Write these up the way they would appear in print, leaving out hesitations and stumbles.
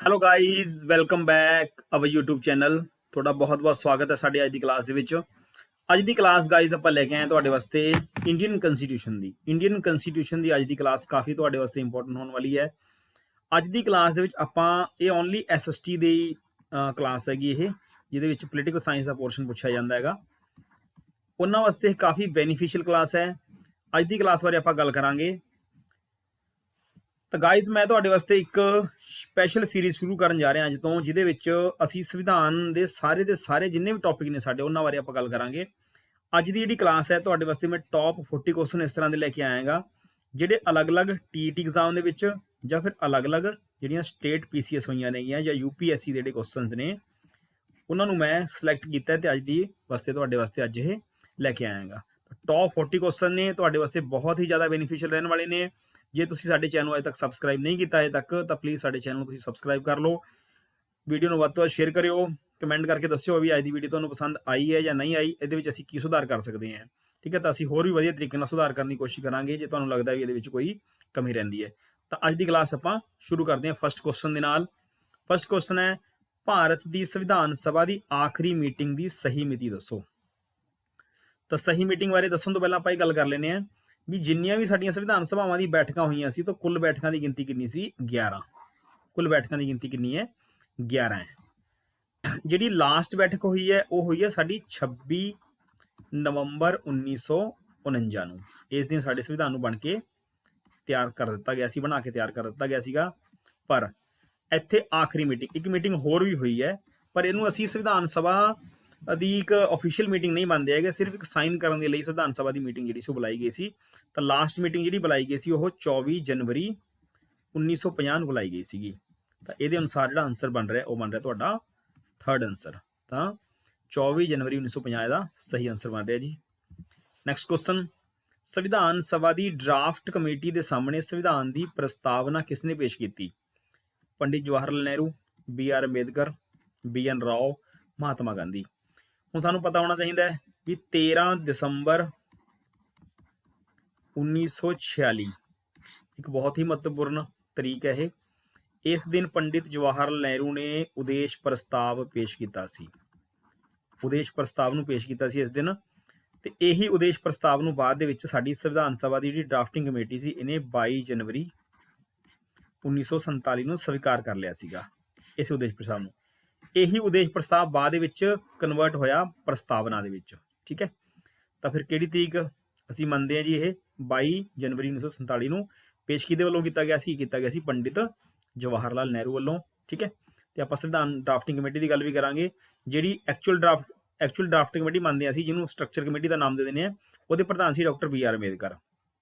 Hello guys, welcome back ਅਵਰ YouTube channel. ਤੁਹਾਡਾ ਬਹੁਤ-ਬਹੁਤ ਸਵਾਗਤ ਹੈ ਸਾਡੇ ਅੱਜ ਦੀ ਕਲਾਸ ਦੇ ਵਿੱਚ। ਅੱਜ ਦੀ ਕਲਾਸ ਗਾਈਜ਼ ਆਪਾਂ ਲੈ ਕੇ ਆਏ ਤੁਹਾਡੇ ਵਾਸਤੇ ਇੰਡੀਅਨ ਕਨਸਟੀਟਿਊਸ਼ਨ ਦੀ ਅੱਜ ਦੀ ਕਲਾਸ ਕਾਫੀ ਤੁਹਾਡੇ ਵਾਸਤੇ ਇੰਪੋਰਟੈਂਟ ਹੋਣ ਵਾਲੀ ਹੈ। ਅੱਜ ਦੀ ਕਲਾਸ ਦੇ ਵਿੱਚ ਆਪਾਂ ਇਹ ਓਨਲੀ SST ਦੀ ਕਲਾਸ ਹੈਗੀ ਇਹ, ਜਿਹਦੇ ਵਿੱਚ ਪੋਲੀਟੀਕਲ ਸਾਇੰਸ ਦਾ ਪੋਰਸ਼ਨ ਪੁੱਛਿਆ ਜਾਂਦਾ ਹੈਗਾ। ਉਹਨਾਂ ਵਾਸਤੇ ਕਾਫੀ ਬੈਨੀਫੀਸ਼ੀਅਲ ਕਲਾਸ ਹੈ। ਅੱਜ ਦੀ ਕਲਾਸ ਬਾਰੇ ਆਪਾਂ ਗੱਲ ਕਰਾਂਗੇ। ਤਾਂ ਗਾਈਜ਼ ਮੈਂ ਤੁਹਾਡੇ ਵਾਸਤੇ ਇੱਕ ਸਪੈਸ਼ਲ ਸੀਰੀਜ਼ ਸ਼ੁਰੂ ਕਰਨ ਜਾ ਰਿਹਾ ਅੱਜ ਤੋਂ, ਜਿਹਦੇ ਵਿੱਚ ਅਸੀਂ ਸੰਵਿਧਾਨ ਦੇ ਸਾਰੇ ਜਿੰਨੇ ਵੀ ਟੌਪਿਕ ਨੇ ਸਾਡੇ ਉਹਨਾਂ ਬਾਰੇ ਆਪਾਂ ਗੱਲ ਕਰਾਂਗੇ। ਅੱਜ ਦੀ ਜਿਹੜੀ ਕਲਾਸ ਹੈ ਤੁਹਾਡੇ ਵਾਸਤੇ ਮੈਂ ਟੌਪ 40 ਕੁਐਸਚਨ ਇਸ ਤਰ੍ਹਾਂ ਦੇ ਲੈ ਕੇ ਆਇਆਗਾ, ਜਿਹੜੇ ਅਲੱਗ-ਅਲੱਗ TET ਐਗਜ਼ਾਮ ਦੇ ਵਿੱਚ ਜਾਂ ਫਿਰ ਅਲੱਗ-ਅਲੱਗ ਜਿਹੜੀਆਂ ਸਟੇਟ PCS ਹੋਈਆਂ ਨੇਗੀਆਂ ਜਾਂ UPSC ਦੇ ਜਿਹੜੇ ਕੁਐਸਚਨਸ ਨੇ ਉਹਨਾਂ ਨੂੰ ਮੈਂ ਸਿਲੈਕਟ ਕੀਤਾ ਤੇ ਅੱਜ ਦੀ ਵਾਸਤੇ ਤੁਹਾਡੇ ਵਾਸਤੇ ਅੱਜ ਇਹ ਲੈ ਕੇ ਆਇਆਗਾ। ਟੌਪ 40 ਕੁਐਸਚਨ ਨੇ ਤੁਹਾਡੇ ਵਾਸਤੇ ਬਹੁਤ ਹੀ ਜ਼ਿਆਦਾ ਬੈਨੀਫੀਸ਼ੀਅਲ ਰਹਿਣ ਵਾਲੇ ਨੇ। ਜੇ ਤੁਸੀਂ ਸਾਡੇ ਚੈਨਲ ਅਜੇ ਤੱਕ ਸਬਸਕ੍ਰਾਈਬ ਨਹੀਂ ਕੀਤਾ ਅਜੇ ਤੱਕ ਤਾਂ ਪਲੀਜ਼ ਸਾਡੇ ਚੈਨਲ ਨੂੰ ਤੁਸੀਂ ਸਬਸਕ੍ਰਾਈਬ ਕਰ ਲਓ। ਵੀਡੀਓ ਨੂੰ ਵੱਧ ਤੋਂ ਵੱਧ ਸ਼ੇਅਰ ਕਰਿਓ, ਕਮੈਂਟ ਕਰਕੇ ਦੱਸਿਓ ਵੀ ਅੱਜ ਦੀ ਵੀਡੀਓ ਤੁਹਾਨੂੰ ਪਸੰਦ ਆਈ ਹੈ ਜਾਂ ਨਹੀਂ ਆਈ, ਇਹਦੇ ਵਿੱਚ ਅਸੀਂ ਕੀ ਸੁਧਾਰ ਕਰ ਸਕਦੇ ਹਾਂ। ਠੀਕ ਹੈ, ਤਾਂ ਅਸੀਂ ਹੋਰ ਵੀ ਵਧੀਆ ਤਰੀਕੇ ਨਾਲ ਸੁਧਾਰ ਕਰਨ ਦੀ ਕੋਸ਼ਿਸ਼ ਕਰਾਂਗੇ ਜੇ ਤੁਹਾਨੂੰ ਲੱਗਦਾ ਵੀ ਇਹਦੇ ਵਿੱਚ ਕੋਈ ਕਮੀ ਰਹਿੰਦੀ ਹੈ। ਤਾਂ ਅੱਜ ਦੀ ਕਲਾਸ ਆਪਾਂ ਸ਼ੁਰੂ ਕਰਦੇ ਹਾਂ ਫਸਟ ਕੁਐਸਚਨ ਦੇ ਨਾਲ। ਫਸਟ ਕੁਐਸਚਨ ਹੈ, ਭਾਰਤ ਦੀ ਸੰਵਿਧਾਨ ਸਭਾ ਦੀ ਆਖਰੀ ਮੀਟਿੰਗ ਦੀ ਸਹੀ ਮਿਤੀ ਦੱਸੋ। ਤਾਂ ਸਹੀ ਮੀਟਿੰਗ ਬਾਰੇ ਦੱਸਣ ਤੋਂ ਪਹਿਲਾਂ ਆਪਾਂ ਇਹ ਗੱਲ ਕਰ ਲੈਂਦੇ ਹਾਂ ਵੀ ਜਿੰਨੀਆਂ ਵੀ ਸਾਡੀਆਂ ਸੰਵਿਧਾਨ ਸਭਾਵਾਂ ਦੀ ਬੈਠਕਾਂ ਹੋਈਆਂ ਸੀ ਤਾਂ ਕੁੱਲ ਬੈਠਕਾਂ ਦੀ ਗਿਣਤੀ ਕਿੰਨੀ ਸੀ? 11। ਕੁੱਲ ਬੈਠਕਾਂ ਦੀ ਗਿਣਤੀ ਕਿੰਨੀ ਹੈ? 11 ਹੈ। ਜਿਹੜੀ ਲਾਸਟ ਬੈਠਕ ਹੋਈ ਹੈ ਉਹ ਹੋਈ ਹੈ ਸਾਡੀ 26 ਨਵੰਬਰ 1949 ਨੂੰ। ਇਸ ਦਿਨ ਸਾਡੇ ਸੰਵਿਧਾਨ ਨੂੰ ਬਣ ਕੇ ਤਿਆਰ ਕਰ ਦਿੱਤਾ ਗਿਆ ਸੀ, ਬਣਾ ਕੇ ਤਿਆਰ ਕਰ ਦਿੱਤਾ ਗਿਆ ਸੀਗਾ। ਪਰ ਇੱਥੇ ਆਖਰੀ ਮੀਟਿੰਗ, ਇੱਕ ਮੀਟਿੰਗ ਹੋਰ ਵੀ ਹੋਈ ਹੈ, ਪਰ ਇਹਨੂੰ ਅਸੀਂ ਸੰਵਿਧਾਨ ਸਭਾ ਦੀ ਇੱਕ ਆਫੀਸ਼ੀਅਲ ਮੀਟਿੰਗ ਨਹੀਂ ਮੰਨਦੇ ਹੈਗੇ, ਸਿਰਫ ਇੱਕ ਸਾਈਨ ਕਰਨ ਦੇ ਲਈ ਸੰਵਿਧਾਨ ਸਭਾ ਦੀ ਮੀਟਿੰਗ ਜਿਹੜੀ ਸੀ ਬੁਲਾਈ ਗਈ ਸੀ। ਤਾਂ ਲਾਸਟ ਮੀਟਿੰਗ ਜਿਹੜੀ ਬੁਲਾਈ ਗਈ ਸੀ ਉਹ 24 ਜਨਵਰੀ 1950 ਨੂੰ ਬੁਲਾਈ ਗਈ ਸੀਗੀ। ਤਾਂ ਇਹਦੇ ਅਨੁਸਾਰ ਜਿਹੜਾ ਆਨਸਰ ਬਣ ਰਿਹਾ ਉਹ ਬਣ ਰਿਹਾ ਤੁਹਾਡਾ ਥਰਡ ਆਨਸਰ। ਤਾਂ 24 ਜਨਵਰੀ 1950 ਦਾ ਸਹੀ ਆਨਸਰ ਬਣ ਰਿਹਾ ਜੀ। ਨੈਕਸਟ ਕੁਐਸਚਨ, ਸੰਵਿਧਾਨ ਸਭਾ ਦੀ ਡਰਾਫਟ ਕਮੇਟੀ ਦੇ ਸਾਹਮਣੇ ਸੰਵਿਧਾਨ ਦੀ ਪ੍ਰਸਤਾਵਨਾ ਕਿਸ ਨੇ ਪੇਸ਼ ਕੀਤੀ? Pandit Jawahar Lal Nehru, BR Ambedkar, BN Rao, Mahatma Gandhi. ਹੁਣ ਸਾਨੂੰ ਪਤਾ ਹੋਣਾ ਚਾਹੀਦਾ ਹੈ ਵੀ 13 ਦਸੰਬਰ 1946 ਇੱਕ ਬਹੁਤ ਹੀ ਮਹੱਤਵਪੂਰਨ ਤਰੀਕ ਹੈ ਇਹ। ਇਸ ਦਿਨ ਪੰਡਿਤ ਜਵਾਹਰ ਲਾਲ ਨਹਿਰੂ ਨੇ ਉਦੇਸ਼ ਪ੍ਰਸਤਾਵ ਪੇਸ਼ ਕੀਤਾ ਸੀ। ਉਦੇਸ਼ ਪ੍ਰਸਤਾਵ ਨੂੰ ਪੇਸ਼ ਕੀਤਾ ਸੀ ਇਸ ਦਿਨ, ਤੇ ਇਹੀ ਉਦੇਸ਼ ਪ੍ਰਸਤਾਵ ਨੂੰ ਬਾਅਦ ਦੇ ਵਿੱਚ ਸਾਡੀ ਸੰਵਿਧਾਨ ਸਭਾ ਦੀ ਜਿਹੜੀ ਡਰਾਫਟਿੰਗ ਕਮੇਟੀ ਸੀ ਇਹਨੇ 22 ਜਨਵਰੀ 1947 ਨੂੰ ਸਵੀਕਾਰ ਕਰ ਲਿਆ ਸੀਗਾ ਇਸ ਉਦੇਸ਼ ਪ੍ਰਸਤਾਵ ਨੂੰ। ਇਹੀ ਉਦੇਸ਼ ਪ੍ਰਸਤਾਵ ਬਾਅਦ ਦੇ ਵਿੱਚ ਕਨਵਰਟ ਹੋਇਆ ਪ੍ਰਸਤਾਵਨਾ ਦੇ ਵਿੱਚ। ਠੀਕ ਹੈ, ਤਾਂ ਫਿਰ ਕਿਹੜੀ ਤਰੀਕ ਅਸੀਂ ਮੰਨਦੇ ਹਾਂ ਜੀ? ਇਹ 22 ਜਨਵਰੀ 1947 ਨੂੰ ਪੇਸ਼ ਕਿਹਦੇ ਵੱਲੋਂ ਕੀਤਾ ਗਿਆ ਸੀ? ਕੀਤਾ ਗਿਆ ਸੀ ਪੰਡਿਤ ਜਵਾਹਰ ਲਾਲ ਨਹਿਰੂ ਵੱਲੋਂ। ਠੀਕ ਹੈ, ਤੇ ਆਪਾਂ ਸੰਵਿਧਾਨ ਡਰਾਫਟਿੰਗ ਕਮੇਟੀ ਦੀ ਗੱਲ ਵੀ ਕਰਾਂਗੇ। ਜਿਹੜੀ ਐਕਚੁਅਲ ਡਰਾਫਟ ਕਮੇਟੀ ਮੰਨਦੇ ਹਾਂ ਅਸੀਂ, ਜਿਹਨੂੰ ਸਟਰਕਚਰ ਕਮੇਟੀ ਦਾ ਨਾਮ ਦੇ ਦਿੰਦੇ ਆ, ਉਹਦੇ ਪ੍ਰਧਾਨ ਸੀ ਡਾਕਟਰ BR ਅੰਬੇਦਕਰ।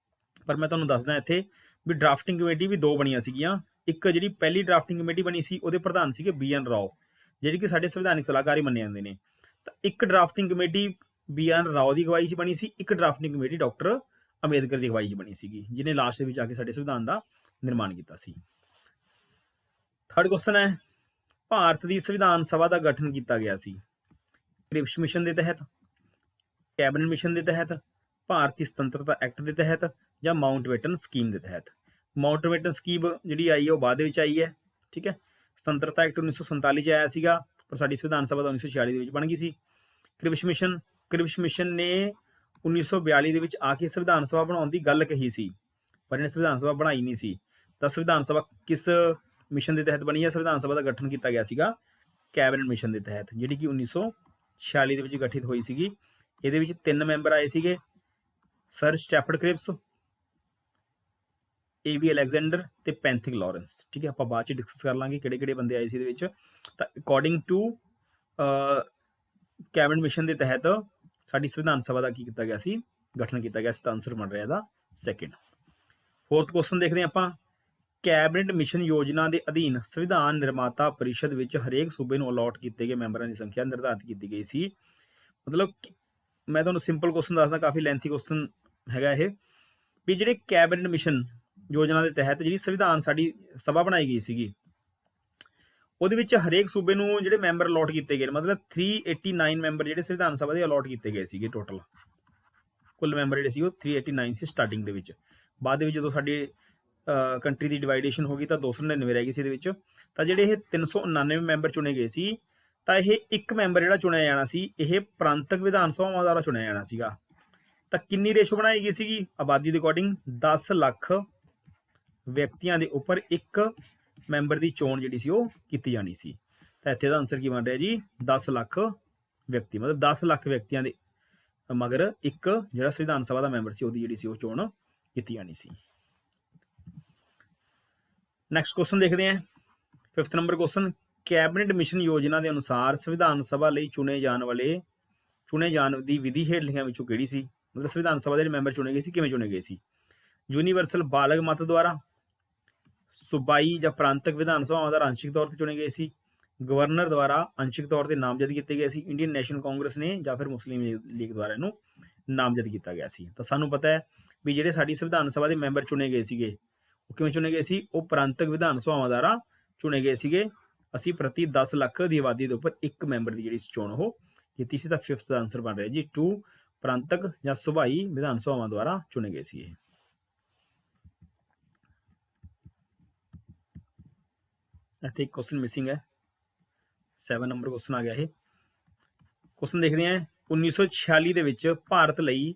ਪਰ ਮੈਂ ਤੁਹਾਨੂੰ ਦੱਸਦਾ ਇੱਥੇ ਵੀ ਡਰਾਫਟਿੰਗ ਕਮੇਟੀ ਵੀ ਦੋ ਬਣੀਆਂ ਸੀਗੀਆਂ। ਇੱਕ ਜਿਹੜੀ ਪਹਿਲੀ ਡਰਾਫਟਿੰਗ ਕਮੇਟੀ ਬਣੀ ਸੀ ਉਹਦੇ ਪ੍ਰਧਾਨ ਸੀਗੇ BN ਰਾਓ, ਜਿਹੜੇ ਕਿ ਸਾਡੇ ਸੰਵਿਧਾਨਿਕ ਸਲਾਹਕਾਰ ਹੀ ਮੰਨੇ ਜਾਂਦੇ ਨੇ। ਤਾਂ ਇੱਕ ਡਰਾਫਟਿੰਗ ਕਮੇਟੀ BN ਰਾਓ ਦੀ ਅਗਵਾਈ 'ਚ ਬਣੀ ਸੀ, ਇੱਕ ਡਰਾਫਟਿੰਗ ਕਮੇਟੀ ਡਾਕਟਰ ਅੰਬੇਦਕਰ ਦੀ ਅਗਵਾਈ 'ਚ ਬਣੀ ਸੀਗੀ, ਜਿਹਨੇ ਲਾਸਟ ਦੇ ਵਿੱਚ ਆ ਕੇ ਸਾਡੇ ਸੰਵਿਧਾਨ ਦਾ ਨਿਰਮਾਣ ਕੀਤਾ ਸੀ। ਥਰਡ ਕੁਐਸਚਨ ਹੈ, ਭਾਰਤ ਦੀ ਸੰਵਿਧਾਨ ਸਭਾ ਦਾ ਗਠਨ ਕੀਤਾ ਗਿਆ ਸੀ ਕ੍ਰਿਪਸ ਮਿਸ਼ਨ ਦੇ ਤਹਿਤ, ਕੈਬਨਿਟ ਮਿਸ਼ਨ ਦੇ ਤਹਿਤ, ਭਾਰਤੀ ਸੁਤੰਤਰਤਾ ਐਕਟ ਦੇ ਤਹਿਤ, ਜਾਂ ਮਾਊਂਟਬੈਟਨ ਸਕੀਮ ਦੇ ਤਹਿਤ। ਮਾਊਂਟਬੈਟਨ ਸਕੀਮ ਜਿਹੜੀ ਆਈ ਹੈ ਉਹ ਬਾਅਦ ਦੇ ਵਿੱਚ ਆਈ ਹੈ। ਠੀਕ ਹੈ, ਸੁਤੰਤਰਤਾ ਐਕਟ 1947 'ਚ ਆਇਆ ਸੀਗਾ, ਪਰ ਸਾਡੀ ਸੰਵਿਧਾਨ ਸਭਾ ਦਾ 1946 ਦੇ ਵਿੱਚ ਬਣ ਗਈ ਸੀ। ਕ੍ਰਿਪਸ ਮਿਸ਼ਨ ਨੇ 1942 ਦੇ ਵਿੱਚ ਆ ਕੇ ਸੰਵਿਧਾਨ ਸਭਾ ਬਣਾਉਣ ਦੀ ਗੱਲ ਕਹੀ ਸੀ, ਪਰ ਇਹਨੇ ਸੰਵਿਧਾਨ ਸਭਾ ਬਣਾਈ ਨਹੀਂ ਸੀ। ਤਾਂ ਸੰਵਿਧਾਨ ਸਭਾ ਕਿਸ ਮਿਸ਼ਨ ਦੇ ਤਹਿਤ ਬਣੀ ਹੈ? ਸੰਵਿਧਾਨ ਸਭਾ ਦਾ ਗਠਨ ਕੀਤਾ ਗਿਆ ਸੀਗਾ ਕੈਬਨਿਟ ਮਿਸ਼ਨ ਦੇ ਤਹਿਤ, ਜਿਹੜੀ ਕਿ 1946 ਦੇ ਵਿੱਚ ਗਠਿਤ ਹੋਈ ਸੀਗੀ। ਇਹਦੇ ਵਿੱਚ 3 ਮੈਂਬਰ ਆਏ ਸੀਗੇ, ਸਰ ਸਟੈਫਰਡ ਕ੍ਰਿਪਸ, AB ਅਲੈਗਜ਼ੈਂਡਰ ਤੇ ਪੈਂਥਿਕ ਲਾਰੈਂਸ। ਠੀਕ ਹੈ, ਆਪਾਂ ਬਾਅਦ ਚ ਡਿਸਕਸ ਕਰ ਲਾਂਗੇ ਕਿਹੜੇ ਕਿਹੜੇ ਬੰਦੇ ਆਏ ਸੀ ਇਹਦੇ ਵਿੱਚ। ਤਾਂ ਅਕੋਰਡਿੰਗ ਟੂ ਕੈਬਨਿਟ ਮਿਸ਼ਨ ਦੇ ਤਹਿਤ ਸਾਡੀ ਸੰਵਿਧਾਨ ਸਭਾ ਦਾ ਕੀ ਕੀਤਾ ਗਿਆ ਸੀ? ਗਠਨ ਕੀਤਾ ਗਿਆ ਸੀ। ਤਾਂ ਆਨਸਰ ਬਣ ਰਿਹਾ ਇਹਦਾ ਸੈਕਿੰਡ। ਫੋਰਥ ਕੁਐਸਚਨ ਦੇਖਦੇ ਹਾਂ ਆਪਾਂ, ਕੈਬਨਿਟ ਮਿਸ਼ਨ ਯੋਜਨਾ ਦੇ ਅਧੀਨ ਸੰਵਿਧਾਨ ਨਿਰਮਾਤਾ ਪਰਿਸ਼ਦ ਵਿੱਚ ਹਰੇਕ ਸੂਬੇ ਨੂੰ ਅਲਾਟ ਕੀਤੇ ਗਏ ਮੈਂਬਰਾਂ ਦੀ ਸੰਖਿਆ ਨਿਰਧਾਰਿਤ ਕੀਤੀ ਗਈ ਸੀ। ਮਤਲਬ ਮੈਂ ਤੁਹਾਨੂੰ ਸਿੰਪਲ ਕੁਐਸਚਨ ਦੱਸਦਾ, ਕਾਫੀ ਲੈਂਥੀ ਕੁਐਸਚਨ ਹੈਗਾ ਇਹ, ਵੀ ਜਿਹੜੇ ਕੈਬਨਿਟ ਮਿਸ਼ਨ ਯੋਜਨਾ ਦੇ ਤਹਿਤ ਜਿਹੜੀ ਸੰਵਿਧਾਨ ਸਾਡੀ ਸਭਾ ਬਣਾਈ ਗਈ ਸੀਗੀ, ਉਹਦੇ ਵਿੱਚ ਹਰੇਕ ਸੂਬੇ ਨੂੰ ਜਿਹੜੇ ਮੈਂਬਰ ਅਲਾਟ ਕੀਤੇ ਗਏ, ਮਤਲਬ 389 ਮੈਂਬਰ ਜਿਹੜੇ ਸੰਵਿਧਾਨ ਸਭਾ ਦੇ ਅਲਾਟ ਕੀਤੇ ਗਏ ਸੀਗੇ। ਟੋਟਲ ਕੁੱਲ ਮੈਂਬਰ ਜਿਹੜੇ ਸੀ ਉਹ 389 ਸੀ ਸਟਾਰਟਿੰਗ ਦੇ ਵਿੱਚ। ਬਾਅਦ ਦੇ ਵਿੱਚ ਜਦੋਂ ਸਾਡੀ ਕੰਟਰੀ ਦੀ ਡਿਵਾਈਡੇਸ਼ਨ ਹੋ ਗਈ ਤਾਂ 299 ਰਹਿ ਗਈ ਸੀ ਇਹਦੇ ਵਿੱਚ। ਤਾਂ ਜਿਹੜੇ ਇਹ 399 ਮੈਂਬਰ ਚੁਣੇ ਗਏ ਸੀ, ਤਾਂ ਇਹ ਇੱਕ ਮੈਂਬਰ ਜਿਹੜਾ ਚੁਣਿਆ ਜਾਣਾ ਸੀ ਇਹ ਪ੍ਰਾਂਤਕ ਵਿਧਾਨ ਸਭਾਵਾਂ ਦੁਆਰਾ ਚੁਣਿਆ ਜਾਣਾ ਸੀਗਾ। ਤਾਂ ਕਿੰਨੀ ਰੇਸ਼ੋ ਬਣਾਈ ਗਈ ਸੀਗੀ ਆਬਾਦੀ ਦੇ ਅਕੋਰਡਿੰਗ? 10 ਲੱਖ ਵਿਅਕਤੀਆਂ ਦੇ ਉੱਪਰ ਇੱਕ ਮੈਂਬਰ ਦੀ ਚੋਣ ਜਿਹੜੀ ਸੀ ਉਹ ਕੀਤੀ ਜਾਣੀ ਸੀ। ਤਾਂ ਇੱਥੇ ਦਾ ਆਨਸਰ ਕੀ ਬਣ ਰਿਹਾ ਜੀ? 10 ਲੱਖ ਵਿਅਕਤੀ, ਮਤਲਬ 10 ਲੱਖ ਵਿਅਕਤੀਆਂ ਦੇ ਮਗਰ ਇੱਕ ਜਿਹੜਾ ਸੰਵਿਧਾਨ ਸਭਾ ਦਾ ਮੈਂਬਰ ਸੀ ਉਹਦੀ ਜਿਹੜੀ ਸੀ ਉਹ ਚੋਣ ਕੀਤੀ ਜਾਣੀ ਸੀ। ਨੈਕਸਟ ਕੁਐਸਚਨ ਦੇਖਦੇ ਹਾਂ, 5th number question. Cabinet mission ਯੋਜਨਾ ਦੇ ਅਨੁਸਾਰ ਸੰਵਿਧਾਨ ਸਭਾ ਲਈ ਚੁਣੇ ਜਾਣ ਦੀ ਵਿਧੀ ਹੇਠ ਲਿਖਿਆਂ ਵਿੱਚੋਂ ਕਿਹੜੀ ਸੀ? ਮਤਲਬ ਸੰਵਿਧਾਨ ਸਭਾ ਦੇ ਜਿਹੜੇ ਮੈਂਬਰ ਚੁਣੇ ਗਏ ਸੀ ਕਿਵੇਂ ਚੁਣੇ ਗਏ ਸੀ? ਯੂਨੀਵਰਸਲ ਬਾਲਗ ਮਤ ਦੁਆਰਾ, ਸੂਬਾਈ ਜਾਂ ਪ੍ਰਾਂਤਕ ਵਿਧਾਨ ਸਭਾਵਾਂ ਦੁਆਰਾ ਅੰਸ਼ਿਕ ਤੌਰ ਤੇ ਚੁਣੇ ਗਏ ਸੀ, ਗਵਰਨਰ ਦੁਆਰਾ ਅੰਸ਼ਿਕ ਤੌਰ ਤੇ ਨਾਮਜ਼ਦ ਕੀਤੇ ਗਏ ਸੀ, ਇੰਡੀਅਨ ਨੈਸ਼ਨਲ ਕਾਂਗਰਸ ਨੇ, ਜਾਂ ਫਿਰ ਮੁਸਲਿਮ ਲੀਗ ਦੁਆਰਾ ਇਹਨੂੰ ਨਾਮਜ਼ਦ ਕੀਤਾ ਗਿਆ ਸੀ। ਤਾਂ ਸਾਨੂੰ ਪਤਾ ਹੈ ਵੀ ਜਿਹੜੇ ਸਾਡੀ ਸੰਵਿਧਾਨ ਸਭਾ ਦੇ ਮੈਂਬਰ ਚੁਣੇ ਗਏ ਸੀਗੇ ਉਹ ਕਿਵੇਂ ਚੁਣੇ ਗਏ ਸੀ? ਉਹ ਪ੍ਰਾਂਤਕ ਵਿਧਾਨ ਸਭਾਵਾਂ ਦੁਆਰਾ ਚੁਣੇ ਗਏ ਸੀਗੇ। ਅਸੀਂ ਪ੍ਰਤੀ 10 ਲੱਖ ਦੀ ਆਬਾਦੀ ਦੇ ਉੱਪਰ ਇੱਕ ਮੈਂਬਰ ਦੀ ਜਿਹੜੀ ਚੋਣ ਉਹ ਕੀਤੀ ਸੀ। ਤਾਂ 5th ਦਾ ਆਨਸਰ ਬਣ ਰਿਹਾ ਜੀ 2, ਪ੍ਰਾਂਤਕ ਜਾਂ ਸੂਬਾਈ ਵਿਧਾਨ ਸਭਾਵਾਂ ਦੁਆਰਾ ਚੁਣੇ ਗਏ ਸੀ ਇਹ। ਇੱਥੇ ਇੱਕ ਕੁਐਸਚਨ ਮਿਸਿੰਗ ਹੈ, 7 ਨੰਬਰ ਕੁਐਸਚਨ ਆ ਗਿਆ ਇਹ। ਕੁਐਸਚਨ ਦੇਖਦੇ ਹਾਂ, 1946 ਦੇ ਵਿੱਚ ਭਾਰਤ ਲਈ